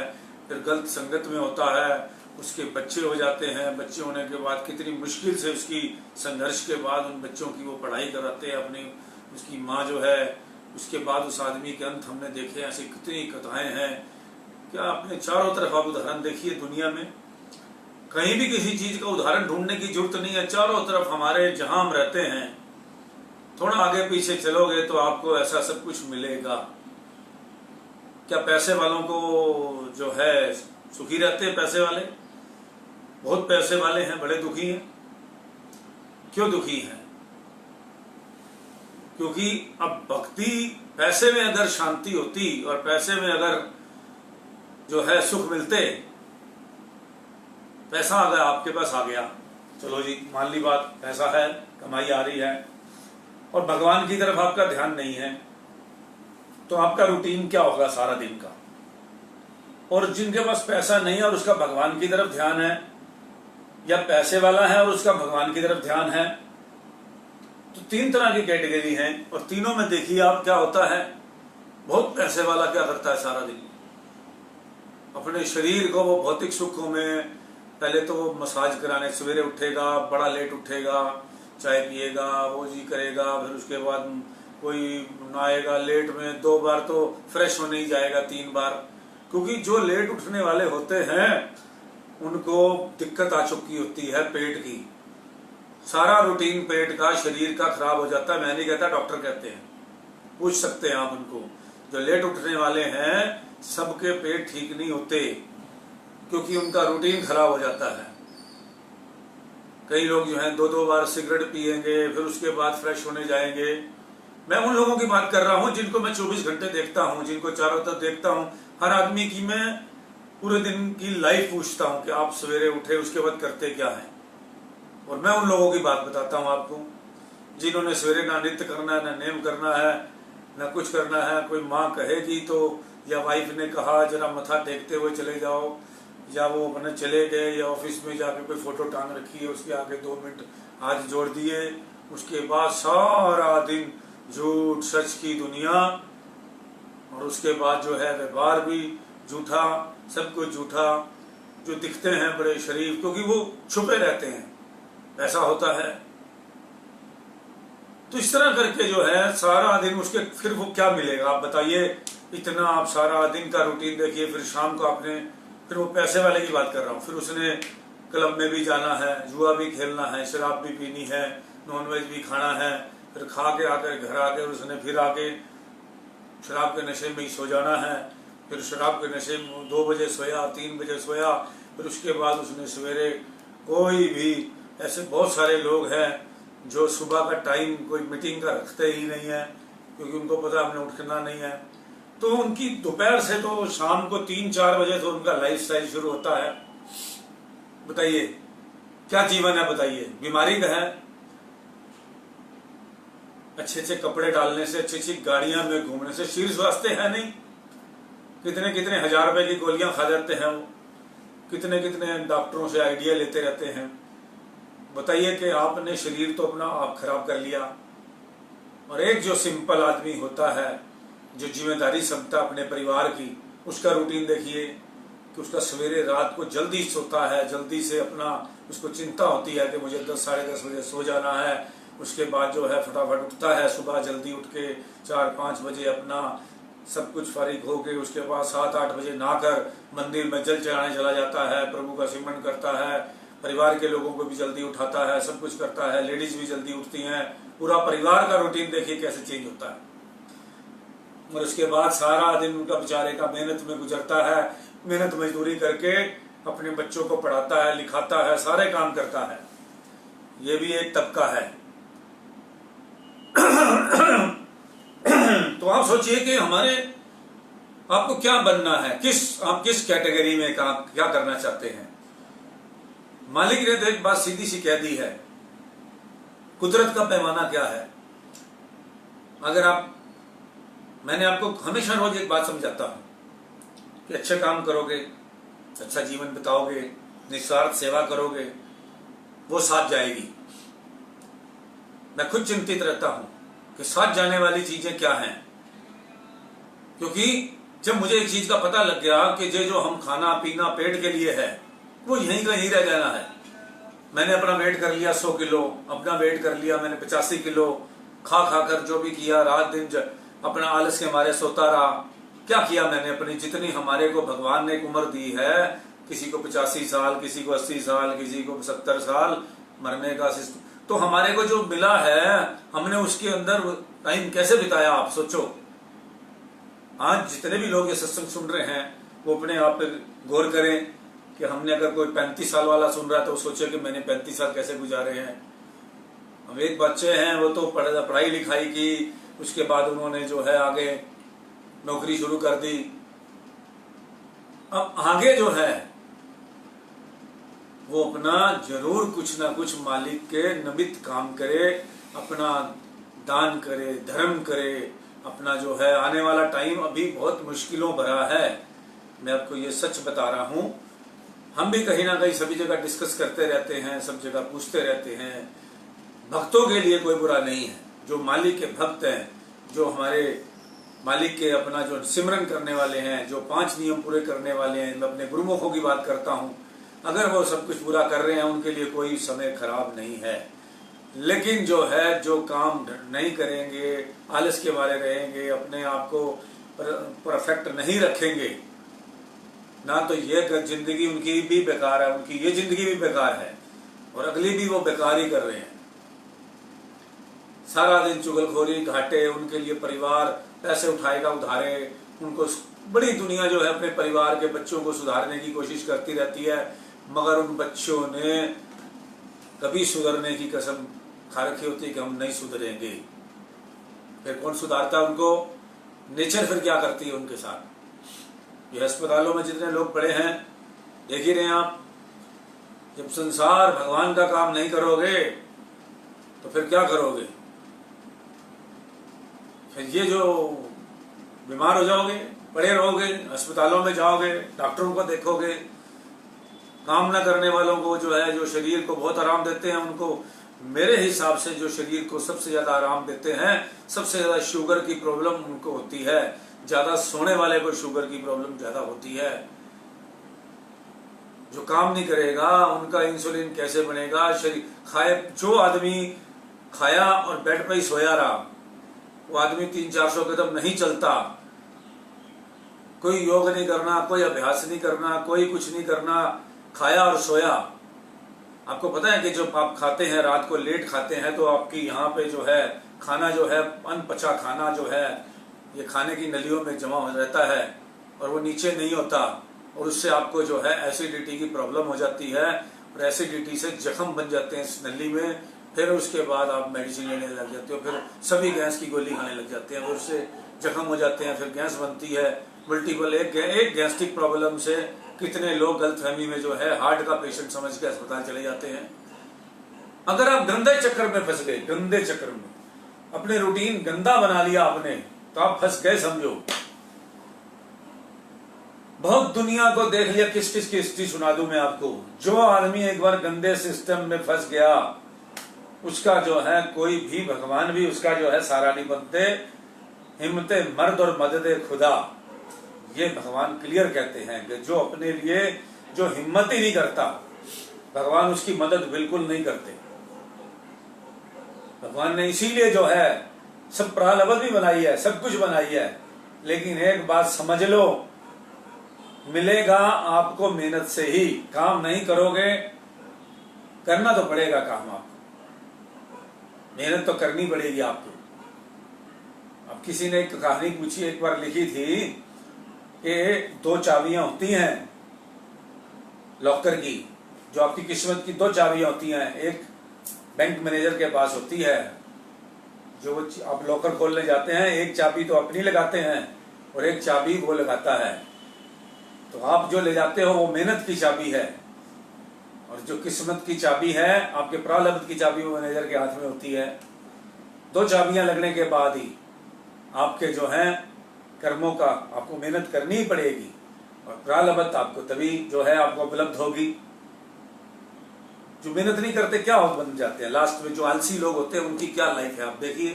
फिर गलत संगत में होता है, उसके बच्चे हो जाते हैं, बच्चे होने के बाद कितनी मुश्किल से उसकी संघर्ष के बाद उन बच्चों की वो पढ़ाई कराते हैं अपनी, उसकी माँ जो है, उसके बाद उस आदमी के अंत हमने देखे ऐसी कितनी कथाएं हैं। क्या आपने चारों तरफ आप उदाहरण देखिए दुनिया में, कहीं भी किसी चीज का उदाहरण ढूंढने की जरूरत नहीं है, चारों तरफ हमारे जहां हम रहते हैं, थोड़ा आगे पीछे चलोगे तो आपको ऐसा सब कुछ मिलेगा। क्या पैसे वालों को जो है सुखी रहते हैं? पैसे वाले, बहुत पैसे वाले हैं, बड़े दुखी हैं। क्यों दुखी हैं? क्योंकि अब भक्ति, पैसे में अगर शांति होती और पैसे में अगर जो है सुख मिलते, पैसा अगर आपके पास आ गया, चलो जी मान ली बात, पैसा है, कमाई आ रही है, और भगवान की तरफ आपका ध्यान नहीं है, तो आपका रूटीन क्या होगा सारा दिन का? और जिनके पास पैसा नहीं है और उसका भगवान की तरफ ध्यान है, या पैसे वाला है और उसका भगवान की तरफ ध्यान है, तो तीन तरह की कैटेगरी हैं। और तीनों में देखिए आप क्या होता है। बहुत पैसे वाला क्या करता है सारा दिन? अपने शरीर को वो भौतिक सुखों में, पहले तो वो मसाज कराने, सवेरे उठेगा, बड़ा लेट उठेगा, चाय पिएगा, वो जी करेगा, फिर उसके बाद कोई नहाएगा लेट में, 2 बार तो फ्रेश होने ही जाएगा, 3 बार, क्योंकि जो लेट उठने वाले होते हैं उनको दिक्कत आ चुकी होती है पेट की, सारा रूटीन पेट का, शरीर का खराब हो जाता है। मैं नहीं कहता, डॉक्टर कहते हैं, पूछ सकते हैं आप उनको। जो लेट उठने वाले हैं सबके पेट ठीक नहीं होते, क्योंकि उनका रूटीन खराब हो जाता है। कई लोग जो हैं 2-2 बार सिगरेट पिएंगे, फिर उसके बाद फ्रेश होने जाएंगे। मैं उन लोगों की बात कर रहा हूं जिनको मैं 24 घंटे देखता हूं, जिनको चारों तरफ देखता हूं। हर आदमी की मैं पूरे दिन की लाइफ पूछता हूं कि आप सवेरे उठे उसके बाद करते क्या है, और मैं उन लोगों की बात बताता हूं आपको, जिन्होंने सवेरे ना नृत्य करना है, ना नेम करना है, ना कुछ करना है। कोई माँ कहेगी तो, या वाइफ ने कहा जरा मथा टेकते हुए चले जाओ, या वो अपने चले गए, या ऑफिस में जाके कोई फोटो टांग रखी है उसके आगे 2 मिनट हाथ जोड़ दिए, उसके बाद सारा दिन झूठ सच की दुनिया, और उसके बाद जो है व्यवहार भी झूठा, सब कुछ झूठा। जो दिखते हैं बड़े शरीफ, क्योंकि वो छुपे रहते हैं, ऐसा होता है। तो इस तरह करके जो है सारा दिन उसके फिर वो क्या मिलेगा आप बताइए। इतना आप सारा दिन का रूटीन देखिए, फिर शाम को आपने, फिर वो पैसे वाले की बात कर रहा हूँ, फिर उसने क्लब में भी जाना है, जुआ भी खेलना है, शराब भी पीनी है, नॉनवेज भी खाना है, फिर खा के आकर घर आकर उसने फिर आके शराब के नशे में ही सो जाना है, फिर शराब के नशे में 2 बजे सोया, 3 बजे सोया, फिर उसके बाद उसने सवेरे कोई भी ऐसे बहुत सारे लोग हैं जो सुबह का टाइम कोई मीटिंग का रखते ही नहीं है, क्योंकि उनको पता हमने उठना नहीं है। तो उनकी दोपहर से तो शाम को 3-4 बजे तो उनका लाइफस्टाइल शुरू होता है। बताइए क्या जीवन है, बताइए बीमारी का है। अच्छे अच्छे कपड़े डालने से, अच्छी अच्छी गाड़ियां में घूमने से शरीर स्वास्थ्य है नहीं। कितने कितने हजार रुपए की गोलियां खा जाते हैं वो, कितने कितने डॉक्टरों से आइडिया लेते रहते हैं। बताइए कि आपने शरीर तो अपना आप खराब कर लिया। और एक जो सिंपल आदमी होता है, जो जिम्मेदारी समझता अपने परिवार की, उसका रूटीन देखिए कि उसका सवेरे रात को जल्दी सोता है, जल्दी से अपना उसको चिंता होती है कि मुझे 10 साढ़े 10 बजे सो जाना है। उसके बाद जो है फटाफट उठता है, सुबह जल्दी उठ के 4-5 बजे अपना सब कुछ फारिग होके उसके बाद 7-8 बजे नहाकर मंदिर में जल चढ़ाने चला जाता है, प्रभु का सिमरन करता है, परिवार के लोगों को भी जल्दी उठाता है, सब कुछ करता है, लेडीज भी जल्दी उठती हैं। पूरा परिवार का रूटीन देखिए कैसे चेंज होता है। और उसके बाद सारा दिन उनका बेचारे का मेहनत में गुजरता है, मेहनत मजदूरी करके अपने बच्चों को पढ़ाता है, लिखाता है, सारे काम करता है। ये भी एक तबका है। तो आप सोचिए कि हमारे आपको क्या बनना है, आप किस कैटेगरी में काम क्या करना चाहते हैं। मालिक ने तो एक बात सीधी सी कह दी है, कुदरत का पैमाना क्या है। अगर मैंने आपको हमेशा रोज एक बात समझाता हूं कि अच्छे काम करोगे, अच्छा जीवन बिताओगे, निस्वार्थ सेवा करोगे, वो साथ जाएगी। मैं खुद चिंतित रहता हूं कि साथ जाने वाली चीजें क्या हैं, क्योंकि जब मुझे एक चीज का पता लग गया कि जो हम खाना पीना पेट के लिए है वो यहीं का यहीं रह जाना है। मैंने अपना वेट कर लिया 100 किलो, अपना वेट कर लिया मैंने 85 किलो, खा खाकर जो भी किया, रात दिन अपना आलस के मारे सोता रहा। क्या किया मैंने अपनी, जितनी हमारे को भगवान ने एक उम्र दी है, किसी को 85 साल, किसी को 80 साल, किसी को 70 साल मरने का, तो हमारे को जो मिला है हमने उसके अंदर टाइम कैसे बिताया आप सोचो। आज जितने भी लोग ये सत्संग सुन रहे हैं वो अपने आप पे गौर करें कि हमने अगर कोई 35 साल वाला सुन रहा है तो सोचे कि मैंने 35 साल कैसे गुजारे हैं। अब एक बच्चे हैं वो तो पढ़ाई लिखाई की, उसके बाद उन्होंने जो है आगे नौकरी शुरू कर दी। अब आगे जो है वो अपना जरूर कुछ ना कुछ मालिक के निमित्त काम करे, अपना दान करे, धर्म करे। अपना जो है आने वाला टाइम अभी बहुत मुश्किलों भरा है, मैं आपको ये सच बता रहा हूं। हम भी कहीं ना कहीं सभी जगह डिस्कस करते रहते हैं, सब जगह पूछते रहते हैं। भक्तों के लिए कोई बुरा नहीं है, जो मालिक के भक्त हैं, जो हमारे मालिक के अपना जो सिमरन करने वाले हैं, जो 5 नियम पूरे करने वाले हैं। मैं अपने गुरुमुखों की बात करता हूं, अगर वो सब कुछ पूरा कर रहे हैं उनके लिए कोई समय खराब नहीं है। लेकिन जो है जो काम नहीं करेंगे, आलस के वाले रहेंगे, अपने आप को परफेक्ट नहीं रखेंगे ना, तो ये जिंदगी उनकी भी बेकार है, उनकी ये जिंदगी भी बेकार है और अगली भी वो बेकार ही कर रहे हैं। सारा दिन चुगलखोरी, घाटे, उनके लिए परिवार पैसे उठाएगा उधारे, उनको बड़ी दुनिया जो है अपने परिवार के बच्चों को सुधारने की कोशिश करती रहती है, मगर उन बच्चों ने कभी सुधरने की कसम खा रखी होती है कि हम नहीं सुधरेंगे। फिर कौन सुधारता है उनको? नेचर फिर क्या करती है उनके साथ। ये अस्पतालों में जितने लोग पड़े हैं देख ही रहे हैं आप, जब संसार भगवान का काम नहीं करोगे तो फिर क्या करोगे? फिर ये जो बीमार हो जाओगे, पड़े रहोगे, अस्पतालों में जाओगे, डॉक्टरों को देखोगे। काम न करने वालों को जो है, जो शरीर को बहुत आराम देते हैं, उनको मेरे हिसाब से जो शरीर को सबसे ज्यादा आराम देते हैं, सबसे ज्यादा शुगर की प्रॉब्लम उनको होती है। ज्यादा सोने वाले को शुगर की प्रॉब्लम ज्यादा होती है। जो काम नहीं करेगा उनका इंसुलिन कैसे बनेगा? शरीर खाए, जो आदमी खाया और बेड पे ही सोया रहा, वो आदमी 300-400 कदम नहीं चलता, कोई योग नहीं करना, कोई अभ्यास नहीं करना, कोई कुछ नहीं करना, खाया और सोया। आपको पता है कि जब आप खाते हैं रात को लेट खाते हैं तो आपकी यहाँ पे जो है खाना जो है अनपचा खाना जो है ये खाने की नलियों में जमा हो रहता है और वो नीचे नहीं होता, और उससे आपको जो है एसिडिटी की प्रॉब्लम हो जाती है और एसिडिटी से जख्म बन जाते हैं इस नली में। फिर उसके बाद आप मेडिसिन लेने लग जाते हो, फिर सभी गैस की गोली खाने लग जाते हैं, फिर उससे जख्म हो जाते हैं, फिर गैस बनती है मल्टीपल। एक गैस्ट्रिक प्रॉब्लम से कितने लोग गलतफहमी में जो है हार्ट का पेशेंट समझ के अस्पताल चले जाते हैं। अगर आप गंदे चक्कर में फंस गए, गंदे चक्कर में अपने रूटीन गंदा बना लिया आपने, तो आप फंस गए समझो। बहुत दुनिया को देख लिया, किस किस की हिस्ट्री सुना दूं मैं आपको। जो आदमी एक बार गंदे सिस्टम में फंस गया उसका जो है कोई भी भगवान भी उसका जो है सारा नहीं बनते। हिम्मते मर्द और मदद खुदा, ये भगवान क्लियर कहते हैं कि जो अपने लिए जो हिम्मत ही नहीं करता भगवान उसकी मदद बिल्कुल नहीं करते। भगवान ने इसीलिए जो है सब प्रारब्ध भी बनाई है, सब कुछ बनाई है, लेकिन एक बात समझ लो, मिलेगा आपको मेहनत से ही। काम नहीं करोगे, करना तो पड़ेगा काम, आपको मेहनत तो करनी पड़ेगी आपको। अब किसी ने एक कहानी पूछी, एक बार लिखी थी कि 2 चाबियां होती हैं लॉकर की, जो आपकी किस्मत की 2 चाबियां होती हैं। एक बैंक मैनेजर के पास होती है, जो आप लॉकर खोलने जाते हैं, एक चाबी तो अपनी लगाते हैं और एक चाबी वो लगाता है। तो आप जो ले जाते हो वो मेहनत की चाबी है, और जो किस्मत की चाबी है, आपके प्रारब्ध की चाबी, वो मैनेजर के हाथ में होती है। 2 चाबियां लगने के बाद ही आपके जो है कर्मों का आपको मेहनत करनी ही पड़ेगी, और प्रारब्ध आपको तभी जो है आपको उपलब्ध होगी। जो मेहनत नहीं करते क्या हो बन जाते हैं लास्ट में। जो आलसी लोग होते हैं उनकी क्या लाइफ है, आप देखिए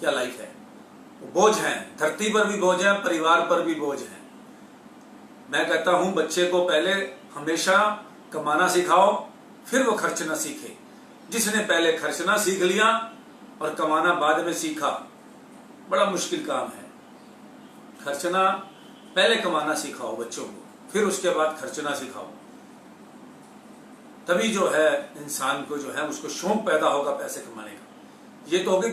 क्या लाइफ है। वो बोझ हैं, धरती पर भी बोझ है, परिवार पर भी बोझ है। मैं कहता हूं बच्चे को पहले हमेशा कमाना सिखाओ, फिर वो खर्चना सीखे। जिसने पहले खर्चना सीख लिया और कमाना बाद में सीखा, बड़ा मुश्किल काम है। खर्चना पहले कमाना सिखाओ बच्चों को, फिर उसके बाद खर्चना सिखाओ, तभी जो है इंसान को जो है उसको शौक पैदा होगा पैसे कमाने का। ये तो होगी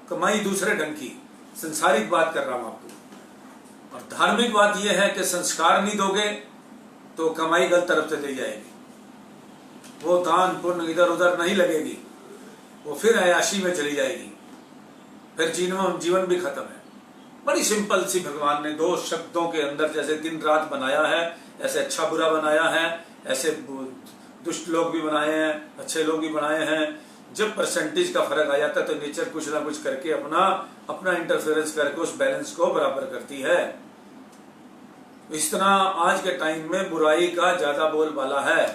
कमाई दूसरे ढंग की, संसारिक बात कर रहा हूं आपको। और धार्मिक बात यह है कि संस्कार नहीं दोगे तो कमाई गलत तरफ से ले जाएगी, वो दान पुण्य इधर उधर नहीं लगेगी, वो फिर अयाशी में चली जाएगी, फिर जीवन भी खत्म है। बड़ी सिंपल सी भगवान ने 2 शब्दों के अंदर जैसे दिन रात बनाया है, ऐसे अच्छा बुरा बनाया है, ऐसे दुष्ट लोग भी बनाए हैं, अच्छे लोग भी बनाए हैं। जब परसेंटेज का फर्क आ जाता है तो नेचर कुछ ना कुछ करके अपना इंटरफेरेंस करके उस बैलेंस को बराबर करती है। इस तरह आज के टाइम में बुराई का ज्यादा बोलबाला है,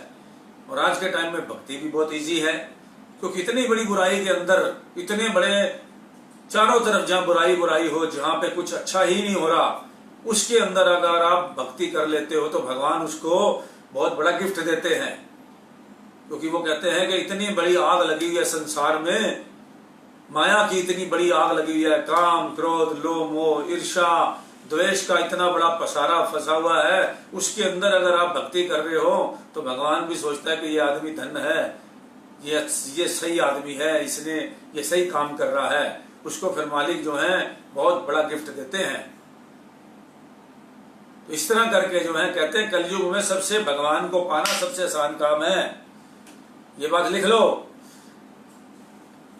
और आज के टाइम में भक्ति भी बहुत इजी है, क्योंकि इतनी बड़ी बुराई के अंदर इतने बड़े चारों तरफ जहां बुराई बुराई हो, जहां पे कुछ अच्छा ही नहीं हो रहा, उसके अंदर अगर आप भक्ति कर लेते हो तो भगवान उसको बहुत बड़ा गिफ्ट देते हैं। क्योंकि वो कहते हैं कि इतनी बड़ी आग लगी हुई है संसार में, माया की इतनी बड़ी आग लगी हुई है, काम क्रोध लोभ मोह ईर्ष्या द्वेष का इतना बड़ा पसारा फंसा हुआ है, उसके अंदर अगर आप भक्ति कर रहे हो तो भगवान भी सोचता है कि ये आदमी धन्य है, ये सही आदमी है, इसने ये सही काम कर रहा है। उसको फिर मालिक जो है बहुत बड़ा गिफ्ट देते हैं। तो इस तरह करके जो है कहते हैं कलयुग में सबसे भगवान को पाना सबसे आसान काम है। ये बात लिख लो,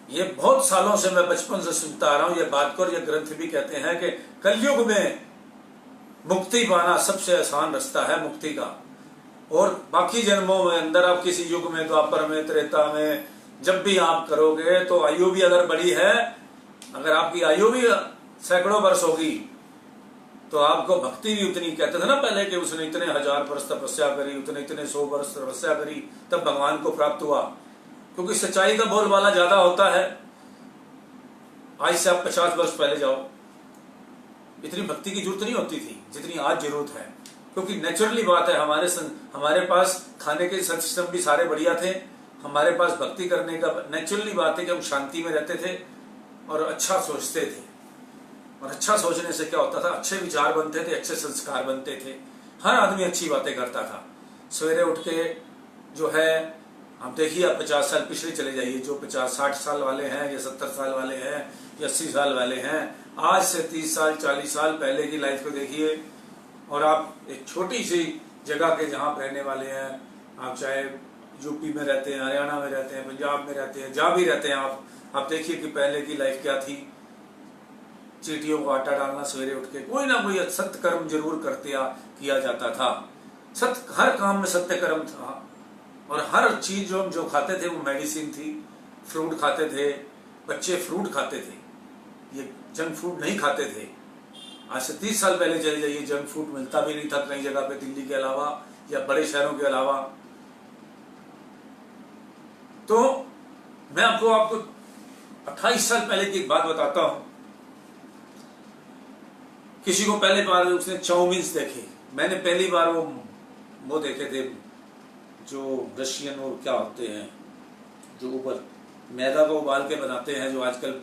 ये बहुत सालों से मैं बचपन से सुनता आ रहा हूं ये बात को, और ये ग्रंथ भी कहते हैं कि कलयुग में मुक्ति पाना सबसे आसान रास्ता है मुक्ति का। और बाकी जन्मों में अंदर आप किसी युग में, द्वापर में, त्रेता में, जब भी आप करोगे तो आयु भी अगर बड़ी है, अगर आपकी आयु भी सैकड़ों वर्ष होगी तो आपको भक्ति भी उतनी, कहते थे ना पहले कि उसने इतने 1000 वर्ष तपस्या करी, इतने 100 वर्ष तपस्या करी, तब भगवान को प्राप्त हुआ। क्योंकि सच्चाई का बोलबाला ज्यादा होता है। आज से आप 50 वर्ष पहले जाओ, इतनी भक्ति की जरूरत नहीं होती थी जितनी आज जरूरत है। क्योंकि नेचुरली बात है, हमारे पास खाने के सिस्टम भी सारे बढ़िया थे, हमारे पास भक्ति करने का नेचुरली बात है कि हम शांति में रहते थे और अच्छा सोचते थे। और अच्छा सोचने से क्या होता था, अच्छे विचार बनते थे, अच्छे संस्कार बनते थे, हर आदमी अच्छी बातें करता था। सवेरे उठ के जो है, आप देखिए, आप 50 साल पिछले चले जाइए, जो 50-60 साल वाले हैं या 70 साल वाले हैं या 80 साल वाले हैं, आज से 30 साल 40 साल पहले की लाइफ को देखिए, और आप एक छोटी सी जगह के जहाँ रहने वाले हैं, आप चाहे यूपी में रहते हैं, हरियाणा में रहते हैं, पंजाब में रहते हैं, जहाँ भी रहते हैं आप देखिए कि पहले की लाइफ क्या थी। चींटियों को आटा डालना सवेरे उठ के, कोई ना कोई सत्य कर्म जरूर किया जाता था। हर काम में सत्य कर्म था, और हर चीज जो खाते थे वो मेडिसिन थी। फ्रूट खाते थे, बच्चे फ्रूट खाते थे, ये जंक फूड नहीं खाते थे। आज से 30 साल पहले चले जाइए, जंक फूड मिलता भी नहीं था कई जगह पे, दिल्ली के अलावा या बड़े शहरों के अलावा। तो मैं आपको 28 साल पहले की एक बात बताता हूं। किसी को पहले बार उसने चाउमीन देखे, मैंने पहली बार वो देखे थे, जो रशियन और क्या होते हैं, जो ऊपर मैदा को उबाल के बनाते हैं, जो आजकल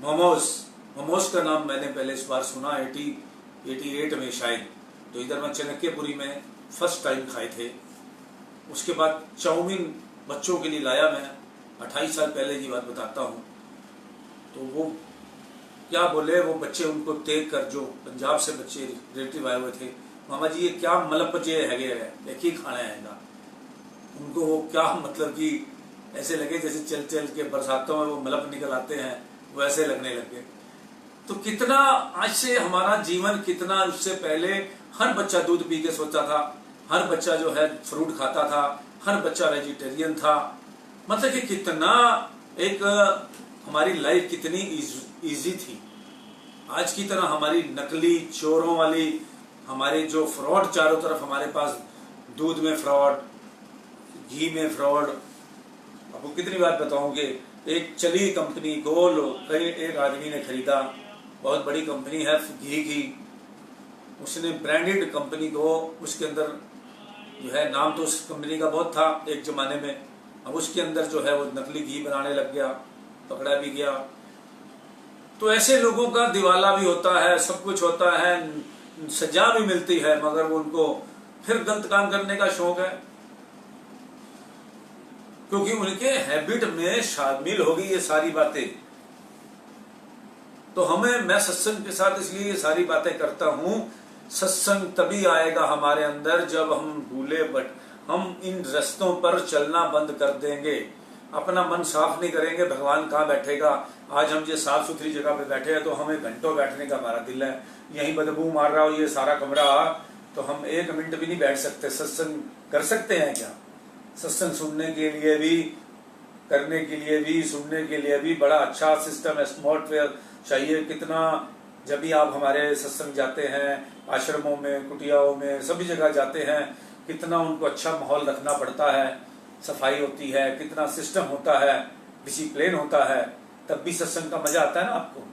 मोमोस का नाम मैंने पहले इस बार सुना 88 में शायद। तो इधर मैं चाणक्यपुरी में फर्स्ट टाइम खाए थे। उसके बाद चाउमीन बच्चों के लिए लाया मैं, 28 साल पहले की बात बताता हूँ। तो वो क्या बोले, वो बच्चे उनको देख कर, जो पंजाब से बच्चे रिलेटिव आए हुए थे, मामा जी ये क्या मलपजे है, एक ही खाना है। उनको वो क्या मतलब कि ऐसे लगे जैसे चल चल के बरसातों में वो मलप निकल आते हैं, वो ऐसे लगने लगे। तो कितना आज से हमारा जीवन, कितना उससे पहले हर बच्चा दूध पी के सोता था, हर बच्चा जो है फ्रूट खाता था, हर बच्चा वेजिटेरियन था। मतलब कि कितना एक हमारी लाइफ कितनी इजी थी। आज की तरह हमारी नकली चोरों वाली, हमारे जो फ्रॉड चारों तरफ हमारे पास, दूध में फ्रॉड, घी में फ्रॉड। आपको कितनी बात बताऊंगे, एक चली कंपनी को एक आदमी ने खरीदा, बहुत बड़ी कंपनी है घी की, उसने ब्रांडेड कंपनी को, उसके अंदर जो है नाम तो उस कंपनी का बहुत था एक जमाने में, अब उसके अंदर जो है वो नकली घी बनाने लग गया, पकड़ा भी गया। तो ऐसे लोगों का दिवाला भी होता है, सब कुछ होता है, सजा भी मिलती है, मगर वो उनको फिर गलत काम करने का शौक है, क्योंकि उनके हैबिट में शामिल होगी ये सारी बातें। तो मैं सत्संग के साथ इसलिए ये सारी बातें करता हूं। सत्संग तभी आएगा हमारे अंदर जब हम इन रास्तों पर चलना बंद कर देंगे, अपना मन साफ नहीं करेंगे, भगवान कहाँ बैठेगा। आज हम ये साफ सुथरी जगह पे बैठे हैं तो हमें घंटों बैठने का हमारा दिल है, यहीं बदबू मार रहा हो ये सारा कमरा, तो हम 1 मिनट भी नहीं बैठ सकते। सत्संग कर सकते हैं क्या? सत्संग सुनने के लिए भी, करने के लिए भी, सुनने के लिए भी बड़ा अच्छा सिस्टम, एटमॉस्फेयर चाहिए। कितना जब भी आप हमारे सत्संग जाते हैं, आश्रमों में, कुटियाओं में, सभी जगह जाते हैं, कितना उनको अच्छा माहौल रखना पड़ता है, सफाई होती है, कितना सिस्टम होता है, डिसिप्लिन होता है, तब भी सत्संग का मजा आता है ना आपको।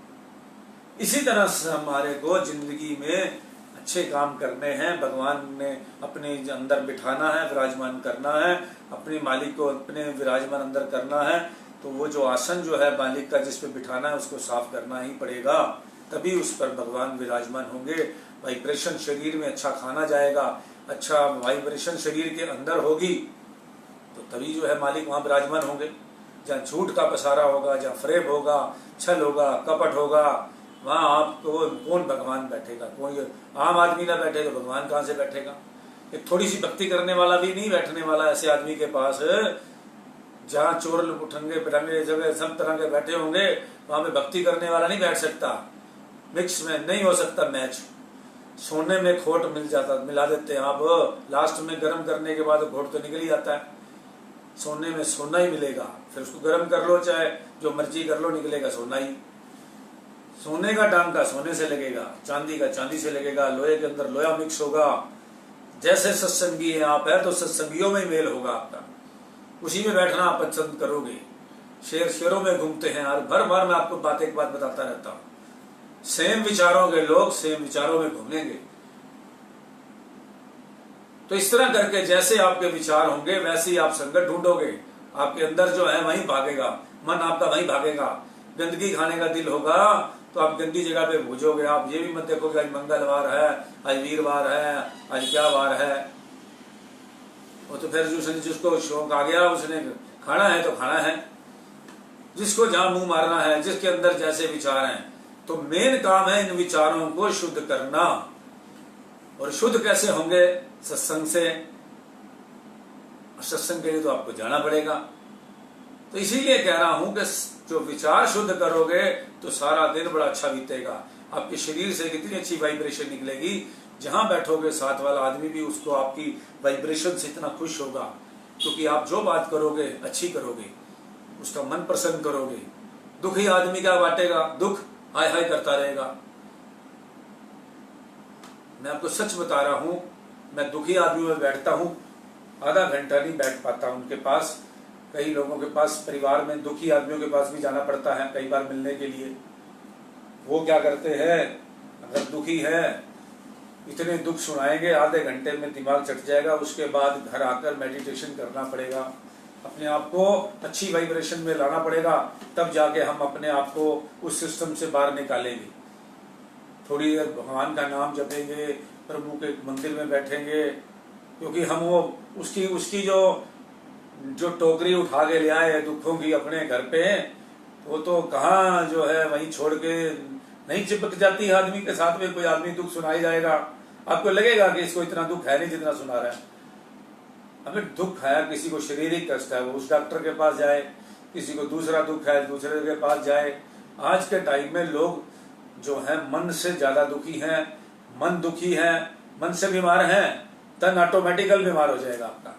इसी तरह से हमारे को जिंदगी में अच्छे काम करने हैं, भगवान ने अपने अंदर बिठाना है, विराजमान करना है, अपने मालिक को अपने विराजमान अंदर करना है। तो वो जो आसन जो है मालिक का जिस पे बिठाना है उसको साफ करना ही पड़ेगा, तभी उस पर भगवान विराजमान होंगे। वाइब्रेशन शरीर में अच्छा खाना जाएगा, अच्छा वाइब्रेशन शरीर के अंदर होगी, तो तभी जो है मालिक वहां विराजमान होंगे। जहाँ झूठ का पसारा होगा, जहाँ फ्रेब होगा, छल होगा, कपट होगा, वहां आपको कौन भगवान बैठेगा? कोई आम आदमी ना बैठे तो भगवान कहाँ से बैठेगा? एक थोड़ी सी भक्ति करने वाला भी नहीं बैठने वाला ऐसे आदमी के पास। जहाँ चोर उठंगे पिटंगे जगह सब तरह के बैठे होंगे, वहां पे भक्ति करने वाला नहीं बैठ सकता। मिक्स में नहीं हो सकता मैच। सोने में खोट मिला देते हैं आप, लास्ट में गर्म करने के बाद खोट तो निकल ही जाता है। सोने में सोना ही मिलेगा, फिर उसको गर्म कर लो, चाहे जो मर्जी कर लो, निकलेगा सोना ही। सोने का टांका सोने से लगेगा, चांदी का चांदी से लगेगा, लोहे के अंदर लोहा मिक्स होगा। जैसे सत्संगी है आप है तो सत्संगियों में मेल होगा आपका, उसी में बैठना आप पसंद करोगे। शेरों में घूमते हैं, और भर भर मैं आपको एक बात बताता रहता हूँ, सेम विचारों के लोग सेम विचारों में घूमेंगे। तो इस तरह करके जैसे आपके विचार होंगे वैसे ही आप संगत ढूंढोगे। आपके अंदर जो है वहीं भागेगा, मन आपका वहीं भागेगा। गंदगी खाने का दिल होगा तो आप गंदी जगह पे भूजोगे। आप ये भी मत देखोगे आज मंगलवार है, आज वीरवार है, आज क्या वार है। वो तो फिर जिसको शौक आ गया उसने खाना है तो खाना है, जिसको जहां मुंह मारना है, जिसके अंदर जैसे विचार हैं। तो मेन काम है इन विचारों को शुद्ध करना। और शुद्ध कैसे होंगे? सत्संग से। सत्संग के लिए तो आपको जाना पड़ेगा। तो इसीलिए कह रहा हूं कि जो विचार शुद्ध करोगे तो सारा दिन बड़ा अच्छा बीतेगा। आपके शरीर से कितनी अच्छी वाइब्रेशन निकलेगी। जहां बैठोगे साथ वाला आदमी भी उसको आपकी वाइब्रेशन से इतना खुश होगा, क्योंकि आप जो बात करोगे अच्छी करोगे, उसका मन प्रसन्न करोगे। दुखी आदमी क्या बांटेगा? दुख हाय हाय करता रहेगा। मैं आपको सच बता रहा हूं, मैं दुखी आदमी में बैठता हूं, आधा घंटा नहीं बैठ पाता उनके पास। कई लोगों के पास परिवार में दुखी आदमियों के पास भी जाना पड़ता है कई बार मिलने के लिए। वो क्या करते हैं, अगर दुखी है इतने दुख सुनाएंगे, आधे घंटे में दिमाग चट जाएगा। उसके बाद घर आकर मेडिटेशन करना पड़ेगा, अपने आप को अच्छी वाइब्रेशन में लाना पड़ेगा, तब जाके हम अपने आप को उस सिस्टम से बाहर निकालेंगे। थोड़ी देर भगवान का नाम जपेंगे, प्रभु के मंदिर में बैठेंगे, क्योंकि हम वो उसकी जो टोकरी उठा के ले आए दुखों की अपने घर पे, वो तो कहाँ जो है वहीं छोड़ के नहीं चिपक जाती आदमी के साथ में। कोई आदमी दुख सुनाई जाएगा, आपको लगेगा कि इसको इतना दुख है नहीं जितना सुना रहा है। अगर दुख है, किसी को शारीरिक कष्ट है, वो उस डॉक्टर के पास जाए, किसी को दूसरा दुख है दूसरे के पास जाए। आज के टाइम में लोग जो है मन से ज्यादा दुखी हैं। मन दुखी है, मन से बीमार है, तन ऑटोमेटिकल बीमार हो जाएगा आपका,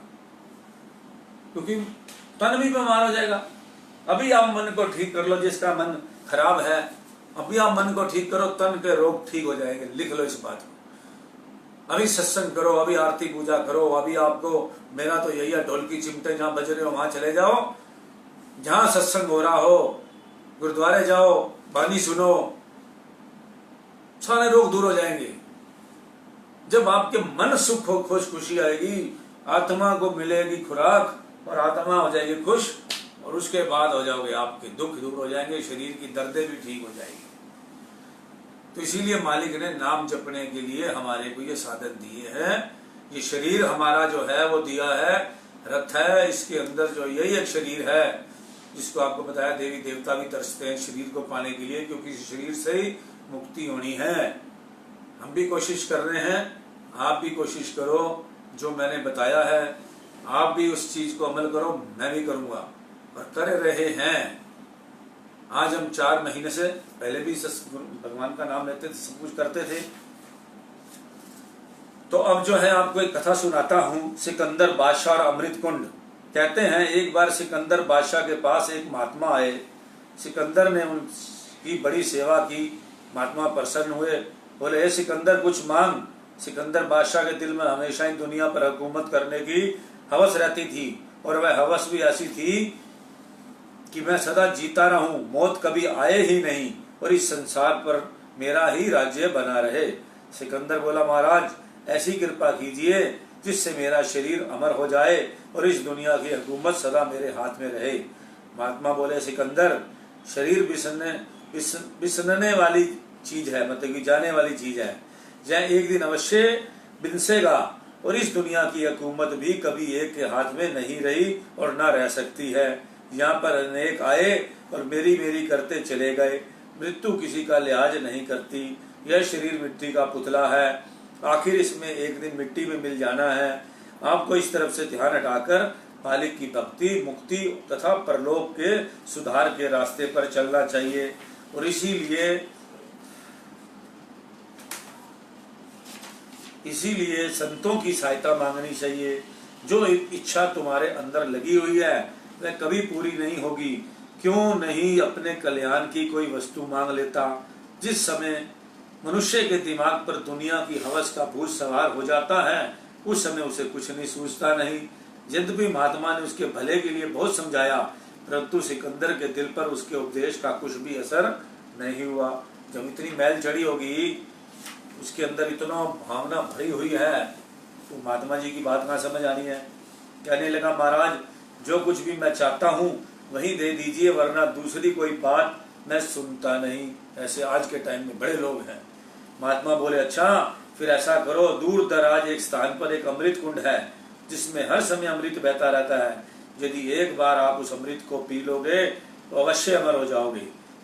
क्योंकि तन भी बीमार हो जाएगा। अभी आप मन को ठीक कर लो, जिसका मन खराब है अभी आप मन को ठीक करो, तन के रोग ठीक हो जाएंगे। लिख लो इस बात को। अभी सत्संग करो, अभी आरती पूजा करो। अभी आपको मेरा तो यही है, ढोलकी चिमटे जहां बज रहे हो वहां चले जाओ, जहां सत्संग हो रहा हो, गुरुद्वारे जाओ, बानी सुनो, सारे रोग दूर हो जाएंगे। जब आपके मन सुख हो, खुश खुशी आएगी, आत्मा को मिलेगी खुराक और आत्मा हो जाएगी खुश, और उसके बाद हो जाओगे आपके दुख दूर हो जाएंगे, शरीर की दर्दें भी ठीक हो जाएगी। तो इसीलिए मालिक ने नाम जपने के लिए हमारे को ये साधन दिए हैं। ये शरीर हमारा जो है वो दिया है, रथ है, इसके अंदर जो यही एक शरीर है जिसको आपको बताया देवी देवता भी तरसते हैं शरीर को पाने के लिए, क्योंकि इस शरीर से ही मुक्ति होनी है। हम भी कोशिश कर रहे हैं, आप भी कोशिश करो। जो मैंने बताया है आप भी उस चीज को अमल करो, मैं भी करूंगा और कर रहे हैं। आज हम 4 महीने से, पहले भी भगवान का नाम लेते थे, सब कुछ करते थे। तो अब जो है आपको एक कथा सुनाता हूं, सिकंदर बादशाह और अमृत कुंड। कहते हैं एक बार सिकंदर बादशाह के पास एक महात्मा आए। सिकंदर ने उनकी बड़ी सेवा की, महात्मा प्रसन्न हुए, बोले हे सिकंदर कुछ मांग। सिकंदर बादशाह के दिल में हमेशा ही दुनिया पर हुकूमत करने की हवस रहती थी, और वह हवस भी ऐसी थी कि मैं सदा जीता रहूं, मौत कभी आए ही नहीं, और इस संसार पर मेरा ही राज्य बना रहे। सिकंदर बोला महाराज ऐसी कृपा कीजिए जिससे मेरा शरीर अमर हो जाए और इस दुनिया की हुकूमत सदा मेरे हाथ में रहे। महात्मा बोले सिकंदर शरीर बिसरने वाली चीज है, मतलब कि जाने वाली चीज है, यह एक दिन अवश्य बिनसेगा, और इस दुनिया की हुकूमत भी कभी एक के हाथ में नहीं रही और न रह सकती है। यहाँ पर अनेक आए और मेरी मेरी करते चले गए, मृत्यु किसी का लिहाज नहीं करती। यह शरीर मिट्टी का पुतला है, आखिर इसमें एक दिन मिट्टी में मिल जाना है। आपको इस तरफ से ध्यान हटाकर मालिक की भक्ति, मुक्ति तथा परलोक के सुधार के रास्ते पर चलना चाहिए। और इसीलिए संतों की सहायता मांगनी चाहिए। जो इच्छा तुम्हारे अंदर लगी हुई है वह कभी पूरी नहीं होगी। क्यों नहीं अपने कल्याण की कोई वस्तु मांग लेता। जिस समय मनुष्य के दिमाग पर दुनिया की हवस का भूत सवार हो जाता है उस समय उसे कुछ नहीं सूझता नहीं। यद्यपि महात्मा ने उसके भले के लिए बहुत समझाया, परंतु सिकंदर के दिल पर उसके उपदेश का कुछ भी असर नहीं हुआ। जब इतनी मैल चढ़ी होगी, उसके अंदर इतना भावना भरी हुई है, तो महात्मा जी की बात ना समझ आनी है। कहने लगा महाराज जो कुछ भी मैं चाहता हूँ वही दे दीजिए, वरना दूसरी कोई बात मैं सुनता नहीं। ऐसे आज के टाइम में बड़े लोग हैं। महात्मा बोले अच्छा फिर ऐसा करो, दूर दराज एक स्थान पर एक अमृत कुंड है जिसमें हर समय अमृत बहता रहता है। यदि एक बार आप उस अमृत को पी लोगे तो अवश्य अमर हो जाओगे,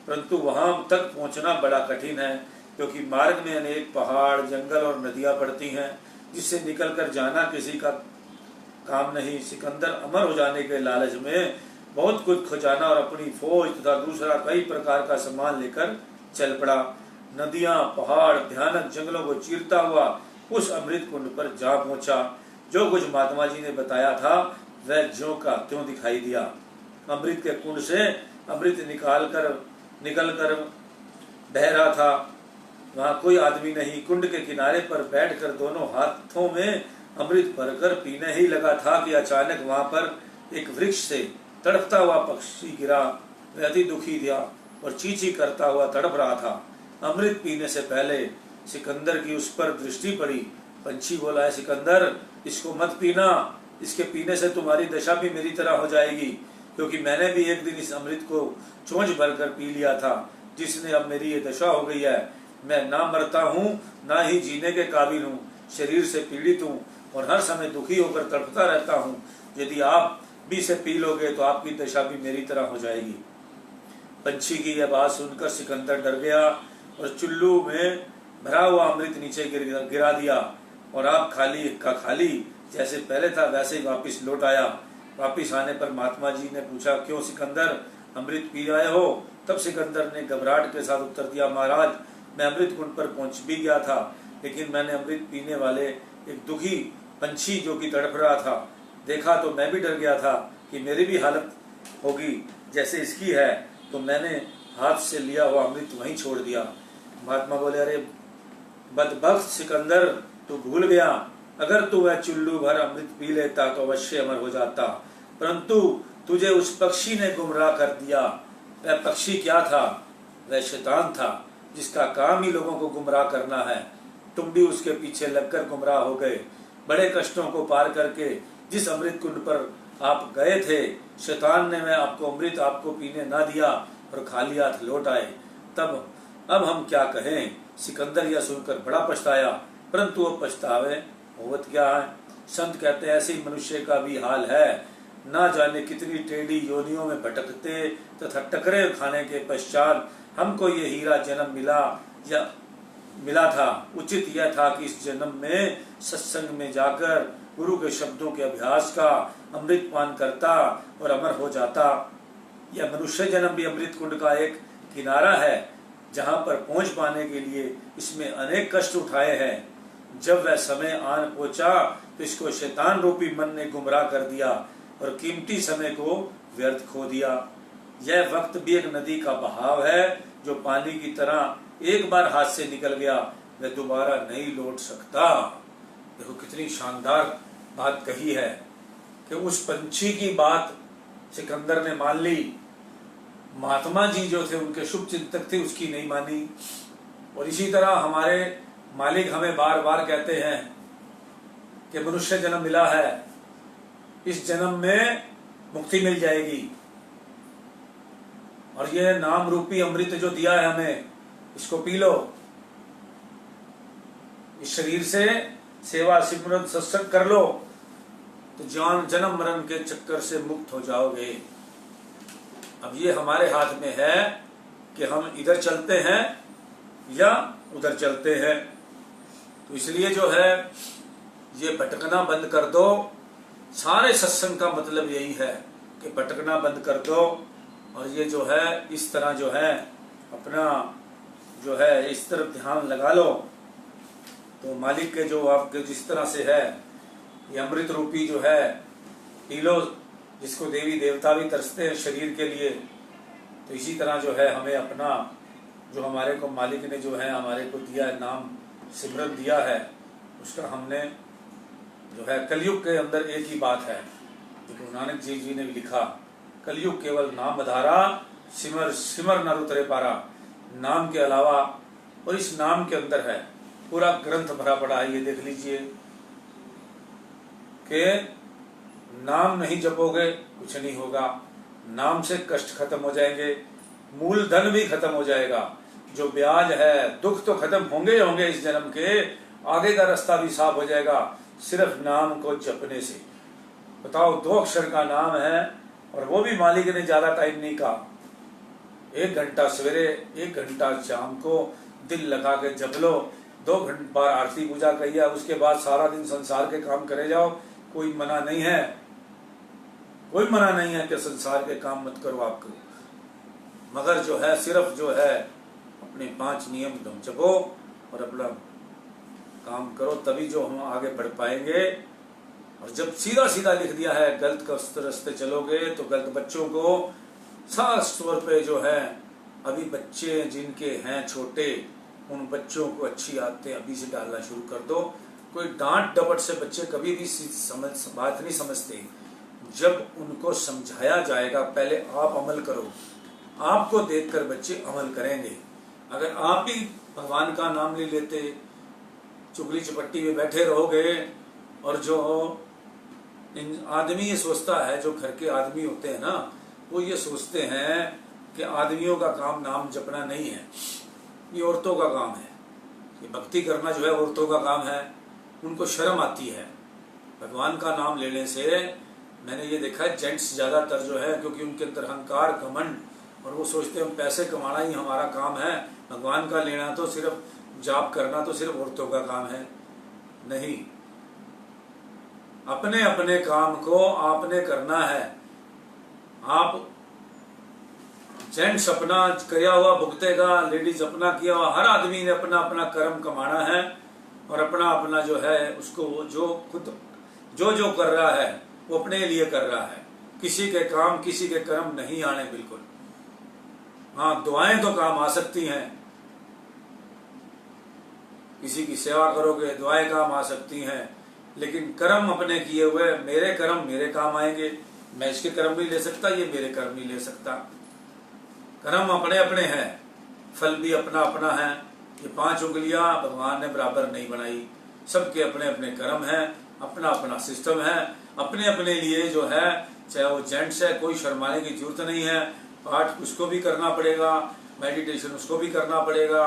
परंतु वहां तक पहुंचना बड़ा कठिन है, क्योंकि मार्ग में अनेक पहाड़, जंगल और नदियां पड़ती हैं, जिससे निकलकर जाना किसी का काम नहीं। सिकंदर अमर हो जाने के लालच में बहुत कुछ खजाना और अपनी फौज तथा दूसरा कई प्रकार का सामान लेकर चल पड़ा। नदियां, पहाड़, भयानक जंगलों को चीरता हुआ उस अमृत कुंड पर जा पहुंचा। जो कुछ महात्मा जी ने बताया था वह ज्यों का त्यों दिखाई दिया। अमृत के कुंड से अमृत निकल कर बह रहा था। वहां कोई आदमी नहीं। कुंड के किनारे पर बैठकर दोनों हाथों में अमृत भरकर पीने ही लगा था कि अचानक वहां पर एक वृक्ष से तड़पता हुआ पक्षी गिरा। वह अति दुखी था और चींची करता हुआ तड़प रहा था। अमृत पीने से पहले सिकंदर की उस पर दृष्टि पड़ी। पंछी बोला, है सिकंदर, इसको मत पीना, इसके पीने से तुम्हारी दशा भी मेरी तरह हो जाएगी, क्योंकि मैंने भी एक दिन इस अमृत को चोंच भरकर पी लिया था, जिसने अब मेरी ये दशा हो गई है। मैं ना मरता हूँ ना ही जीने के काबिल हूँ, शरीर से पीड़ित हूँ और हर समय दुखी होकर तड़पता रहता हूँ। यदि आप भी इसे पी लोगे तो आपकी दशा भी मेरी तरह हो जाएगी। पंछी की यह बात सुनकर सिकंदर डर गया और चुल्लू में भरा हुआ अमृत नीचे गिरा दिया और आप खाली का खाली जैसे पहले था वैसे ही वापिस लौट आया। वापिस आने पर महात्मा जी ने पूछा, क्यों सिकंदर, अमृत पी आए हो? तब सिकंदर ने घबराहट के साथ उत्तर दिया, महाराज, मैं अमृत कुंड पर पहुंच भी गया था, लेकिन मैंने अमृत पीने वाले एक दुखी पंछी जो कि तड़प रहा था देखा तो मैं भी डर गया था कि मेरी भी हालत होगी जैसे इसकी है, तो मैंने हाथ से लिया हुआ अमृत वहीं छोड़ दिया। महात्मा बोले, अरे बदबख्त सिकंदर, तू भूल गया, अगर तू वह चुल्लू भर अमृत पी लेता तो अवश्य अमर हो जाता, परंतु तुझे उस पक्षी ने गुमराह कर दिया। वह पक्षी क्या था? वह शैतान था, जिसका काम ही लोगों को गुमराह करना है। तुम भी उसके पीछे लगकर गुमराह हो गए। बड़े कष्टों को पार करके जिस अमृत कुंड पर आप गए थे, शैतान ने वह अमृत आपको पीने ना दिया और खाली हाथ लौट आए। तब अब हम क्या कहें? सिकंदर यह सुनकर बड़ा पछताया, परंतु वो पछतावे होवत क्या है। संत कहते हैं ऐसे ही मनुष्य का भी हाल है। ना जाने कितनी टेढ़ी योनियों में भटकते तथा टकरे खाने के पश्चात हमको ये हीरा जन्म मिला था। उचित यह था कि इस जन्म में सत्संग में जाकर गुरु के शब्दों के अभ्यास का अमृत पान करता और अमर हो जाता। यह मनुष्य जन्म भी अमृत कुंड का एक किनारा है, जहां पर पहुंच पाने के लिए इसमें अनेक कष्ट उठाए हैं। जब वह समय आन पहुंचा तो इसको शैतान रूपी मन ने गुमराह कर दिया और कीमती समय को व्यर्थ खो दिया। यह वक्त भी एक नदी का बहाव है, जो पानी की तरह एक बार हाथ से निकल गया वह दोबारा नहीं लौट सकता। देखो कितनी शानदार बात कही है कि उस पंछी की बात सिकंदर ने मान ली, महात्मा जी जो थे उनके शुभ चिंतक थे उसकी नहीं मानी। और इसी तरह हमारे मालिक हमें बार बार कहते हैं कि मनुष्य जन्म मिला है, इस जन्म में मुक्ति मिल जाएगी, और यह नाम रूपी अमृत जो दिया है हमें, इसको पी लो। इस शरीर से सेवा सिमरन सत्संग कर लो तो जन्म मरण के चक्कर से मुक्त हो जाओगे। अब ये हमारे हाथ में है कि हम इधर चलते हैं या उधर चलते हैं। तो इसलिए जो है ये भटकना बंद कर दो। सारे सत्संग का मतलब यही है कि भटकना बंद कर दो, और ये जो है इस तरह जो है अपना जो है इस तरफ ध्यान लगा लो तो मालिक के जो आपके जिस तरह से है ये अमृत रूपी जो है पी लो, जिसको देवी देवता भी तरसते हैं शरीर के लिए। तो इसी तरह जो है हमें अपना जो हमारे को मालिक ने जो है हमारे को दिया है नाम सिमरन दिया है, उसका हमने जो है कलयुग के अंदर एक ही बात है जो गुरु नानक जी ने भी लिखा, कलयुग केवल नाम बधारा, सिमर सिमर नर उतरे पारा। नाम के अलावा, और इस नाम के अंदर है पूरा ग्रंथ भरा पड़ा है। ये देख लीजिए कि नाम नहीं जपोगे कुछ नहीं होगा। नाम से कष्ट खत्म हो जाएंगे, मूलधन भी खत्म हो जाएगा। जो ब्याज है, दुख तो खत्म होंगे होंगे इस जन्म के, आगे का रास्ता भी साफ हो जाएगा सिर्फ नाम को जपने से। बताओ, 2 अक्षर का नाम है और वो भी मालिक ने ज्यादा टाइम नहीं कहा। 1 घंटा सवेरे, 1 घंटा शाम को दिल लगा के जप लो। 2 बार आरती पूजा करिए, उसके बाद सारा दिन संसार के काम करे जाओ। कोई मना नहीं है, कोई मना नहीं है कि संसार के काम मत करो आपको, मगर जो है सिर्फ जो है अपने 5 नियम तुम जपो और अपना काम करो, तभी जो हम आगे बढ़ पाएंगे। और जब सीधा सीधा लिख दिया है गलत रास्ते चलोगे तो गलत। बच्चों को खास तौर पे जो है अभी बच्चे जिनके हैं छोटे, उन बच्चों को अच्छी आदतें अभी से डालना शुरू कर दो। कोई डांट डपट से बच्चे कभी भी बात नहीं समझते। जब उनको समझाया जाएगा, पहले आप अमल करो, आपको देखकर बच्चे अमल करेंगे। अगर आप ही भगवान का नाम ले लेते, चुगली चपट्टी में बैठे रहोगे, और जो आदमी ये सोचता है, जो घर के आदमी होते हैं ना, वो ये सोचते हैं कि आदमियों का काम नाम जपना नहीं है, ये औरतों का काम है। ये भक्ति करना जो है औरतों का काम है। उनको शर्म आती है भगवान का नाम लेने से। मैंने ये देखा है जेंट्स ज्यादातर जो है, क्योंकि उनके अंदर अहंकार, घमंड, और वो सोचते हैं पैसे कमाना ही हमारा काम है, भगवान का लेना तो सिर्फ जाप करना तो सिर्फ औरतों का काम है। नहीं, अपने अपने काम को आपने करना है। आप जेंट्स अपना किया हुआ भुगतेगा, लेडीज अपना किया हुआ, हर आदमी ने अपना अपना कर्म कमाना है और अपना अपना जो है उसको जो खुद जो कर रहा है वो अपने लिए कर रहा है। किसी के काम, किसी के कर्म नहीं आने बिल्कुल। हाँ, दुआएं तो काम आ सकती हैं, किसी की सेवा करोगे दुआएं काम आ सकती हैं, लेकिन कर्म अपने किए हुए, मेरे कर्म मेरे काम आएंगे। मैं इसके कर्म भी ले सकता, ये मेरे कर्म नहीं ले सकता। कर्म अपने अपने हैं, फल भी अपना अपना है। ये 5 उंगलियां भगवान ने बराबर नहीं बनाई, सबके अपने अपने कर्म हैं, अपना अपना सिस्टम है। अपने अपने लिए जो है, चाहे वो जेंट्स है, कोई शर्माने की जरूरत नहीं है। पाठ उसको भी करना पड़ेगा, मेडिटेशन उसको भी करना पड़ेगा,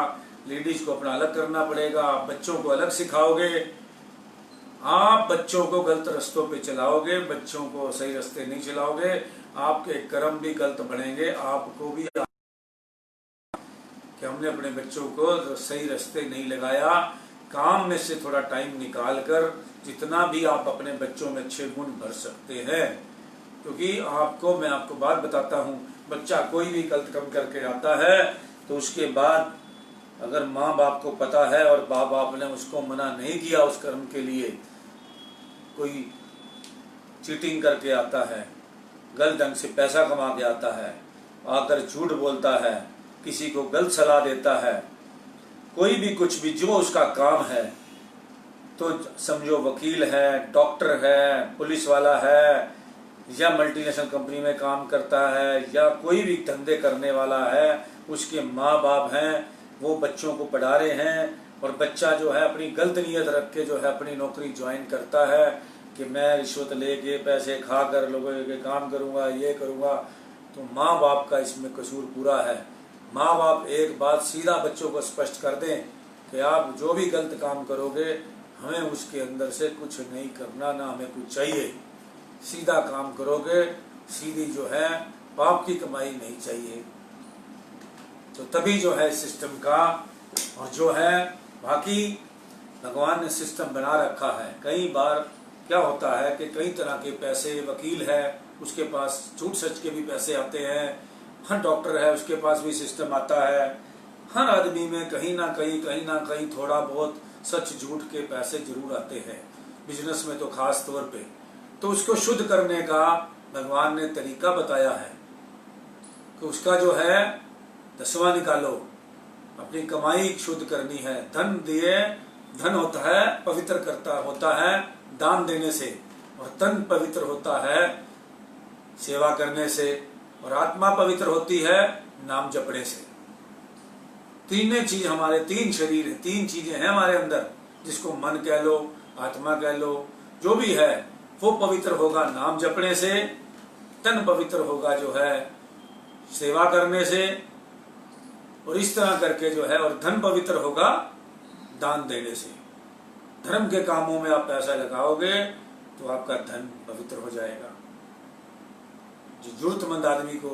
लेडीज को अपना अलग करना पड़ेगा, बच्चों को अलग सिखाओगे। आप बच्चों को गलत रास्तों पे चलाओगे, बच्चों को सही रास्ते नहीं चलाओगे, आपके कर्म भी गलत बढ़ेंगे। आपको भी कि हमने अपने बच्चों को सही रास्ते नहीं लगाया। काम में से थोड़ा टाइम निकाल कर जितना भी आप अपने बच्चों में अच्छे गुण भर सकते हैं, क्योंकि आपको मैं आपको बात बताता हूँ, बच्चा कोई भी गलत काम करके आता है तो उसके बाद अगर माँ बाप को पता है और बाप बाप ने उसको मना नहीं किया उस कर्म के लिए, कोई चीटिंग करके आता है, गलत ढंग से पैसा कमा के आता है, आकर झूठ बोलता है, किसी को गलत सलाह देता है, कोई भी कुछ भी जो उसका काम है, तो समझो वकील है, डॉक्टर है, पुलिस वाला है, या मल्टीनेशनल कंपनी में काम करता है, या कोई भी धंधे करने वाला है, उसके माँ बाप हैं, वो बच्चों को पढ़ा रहे हैं, और बच्चा जो है अपनी गलत नीयत रख के जो है अपनी नौकरी ज्वाइन करता है कि मैं रिश्वत लेके पैसे खाकर लोगों के काम करूंगा, ये करूंगा, तो माँ बाप का इसमें कसूर पूरा है। माँ बाप एक बात सीधा बच्चों को स्पष्ट कर दें कि आप जो भी गलत काम करोगे हमें उसके अंदर से कुछ नहीं करना, ना हमें कुछ चाहिए। सीधा काम करोगे, सीधी जो है पाप की कमाई नहीं चाहिए। तो तभी जो है सिस्टम का, और जो है बाकी भगवान ने सिस्टम बना रखा है। कई बार क्या होता है कि कई तरह के पैसे, वकील है उसके पास झूठ सच के भी पैसे आते हैं, हर डॉक्टर है उसके पास भी सिस्टम आता है, हर आदमी में कहीं ना कहीं थोड़ा बहुत सच झूठ के पैसे जरूर आते हैं, बिजनेस में तो खास तौर पे। तो उसको शुद्ध करने का भगवान ने तरीका बताया है कि उसका जो है 10वां निकालो, अपनी कमाई शुद्ध करनी है। धन दिए, धन होता है पवित्र करता होता है दान देने से, और तन पवित्र होता है सेवा करने से, और आत्मा पवित्र होती है नाम जपने से। तीन चीज हमारे, 3 शरीर है, 3 चीजें हैं हमारे अंदर, जिसको मन कह लो, आत्मा कह लो, जो भी है, वो पवित्र होगा नाम जपने से, तन पवित्र होगा जो है सेवा करने से, और इस तरह करके जो है, और धन पवित्र होगा दान देने से। धर्म के कामों में आप पैसा लगाओगे तो आपका धन पवित्र हो जाएगा। जो जरूरतमंद आदमी को,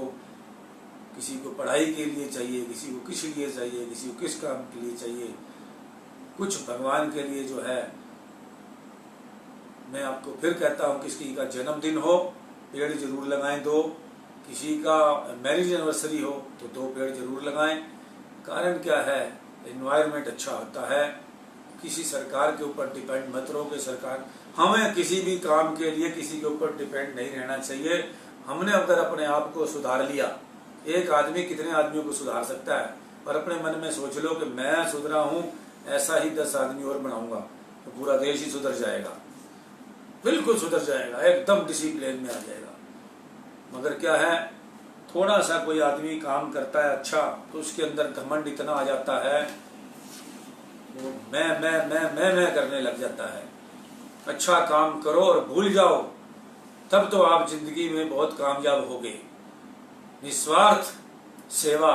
किसी को पढ़ाई के लिए चाहिए, किसी को किस लिए चाहिए, किसी को किस काम के लिए चाहिए, कुछ भगवान के लिए जो है, मैं आपको फिर कहता हूं, किसी का जन्मदिन हो पेड़ जरूर लगाएं 2, किसी का मैरिज एनिवर्सरी हो तो 2 पेड़ जरूर लगाएं। कारण क्या है, एनवायरनमेंट अच्छा होता है। किसी सरकार के ऊपर डिपेंड मत रहो कि सरकार, हमें किसी भी काम के लिए किसी के ऊपर डिपेंड नहीं रहना चाहिए। हमने अगर अपने आप को सुधार लिया, एक आदमी कितने आदमियों को सुधार सकता है, और अपने मन में सोच लो कि मैं सुधरा हूं, ऐसा ही 10 आदमी और बनाऊंगा तो पूरा देश ही सुधर जाएगा, बिल्कुल सुधर जाएगा, एकदम डिसिप्लिन में आ जाएगा। मगर क्या है, थोड़ा सा कोई आदमी काम करता है अच्छा, तो उसके अंदर घमंड इतना आ जाता है, वो मैं करने लग जाता है। अच्छा काम करो और भूल जाओ, तब तो आप जिंदगी में बहुत कामयाब होगे। निस्वार्थ सेवा,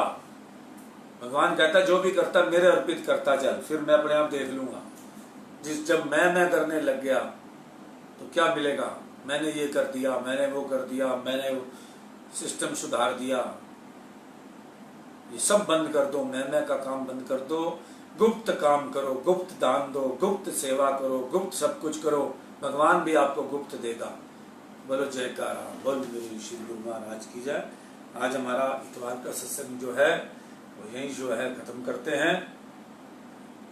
भगवान कहता जो भी करता मेरे अर्पित करता चल, फिर मैं अपने आप देख लूंगा। जब मैं करने लग गया तो क्या मिलेगा, मैंने ये कर दिया, मैंने वो कर दिया, मैंने सिस्टम सुधार दिया, ये सब बंद कर दो, मैं का काम बंद कर दो। गुप्त काम करो, गुप्त दान दो, गुप्त सेवा करो, गुप्त सब कुछ करो, भगवान भी आपको गुप्त देगा। बोलो जयकारा, बोल मेरे श्री गुरु महाराज की जय। आज हमारा इतवार का सत्संग जो है वो यही जो है खत्म करते हैं।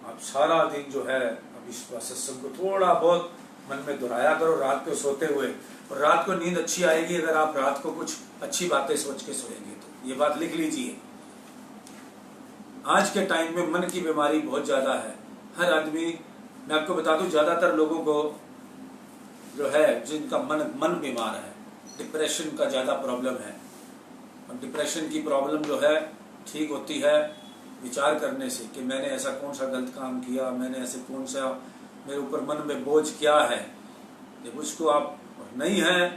आप सारा दिन जो है अब इस सत्संग को थोड़ा बहुत मन में दोहराया करो रात को सोते हुए, और रात को नींद अच्छी आएगी अगर आप रात को कुछ अच्छी बातें सोच के सोएंगे तो। ये बात लिख लीजिए। आज के टाइम में मन की बीमारी बहुत ज्यादा है। हर आदमी, मैं आपको बता दूं, ज्यादातर लोगों को जो है जिनका मन बीमार है, डिप्रेशन का ज्यादा प्रॉब्लम है। और डिप्रेशन की प्रॉब्लम जो है ठीक होती है विचार करने से कि मैंने ऐसा कौन सा गलत काम किया, मैंने ऐसे कौन सा, मेरे ऊपर मन में बोझ क्या है। जब उसको आप नहीं है,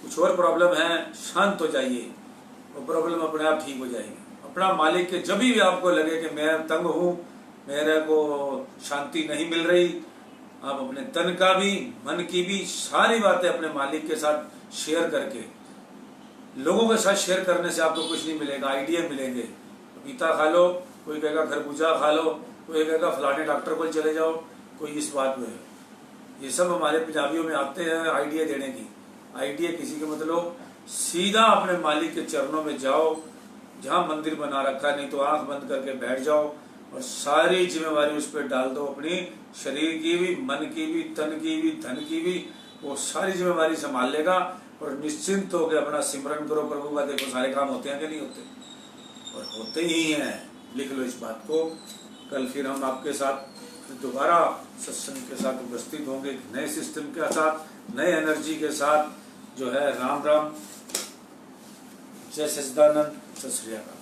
कुछ और प्रॉब्लम है, शांत हो जाइए, वो प्रॉब्लम अपने आप ठीक हो जाएगी। अपना मालिक के जब भी आपको लगे कि मैं तंग हूं, मेरे को शांति नहीं मिल रही, आप अपने तन का भी, मन की भी सारी बातें अपने मालिक के साथ शेयर करके, लोगों के साथ शेयर करने से आपको कुछ नहीं मिलेगा, आइडिया मिलेंगे। पपीता खा लो, कोई कहेगा खरबूजा खा लो, कोई कहेगा फलाने डॉक्टर को चले जाओ, कोई इस बात में। ये सब हमारे पंजाबियों में आते हैं आइडिया देने की। आइडिया किसी के मतलब सीधा अपने मालिक के चरणों में जाओ, जहां मंदिर बना रखा है, नहीं तो आंख बंद करके बैठ जाओ और सारी जिम्मेवारी उस पर डाल दो, अपनी शरीर की भी, मन की भी, तन की भी, धन की भी, वो सारी जिम्मेवारी संभाल लेगा। और निश्चिंत होकर अपना सिमरन करो प्रभु का। देखो सारे काम होते हैं कि नहीं होते, और होते ही हैं। लिख लो इस बात को। कल फिर हम आपके साथ दोबारा सत्संग के साथ उपस्थित होंगे, नए सिस्टम के साथ, नए एनर्जी के साथ जो है। राम राम, जय सच्चिदानंद, सत श्री अकाल।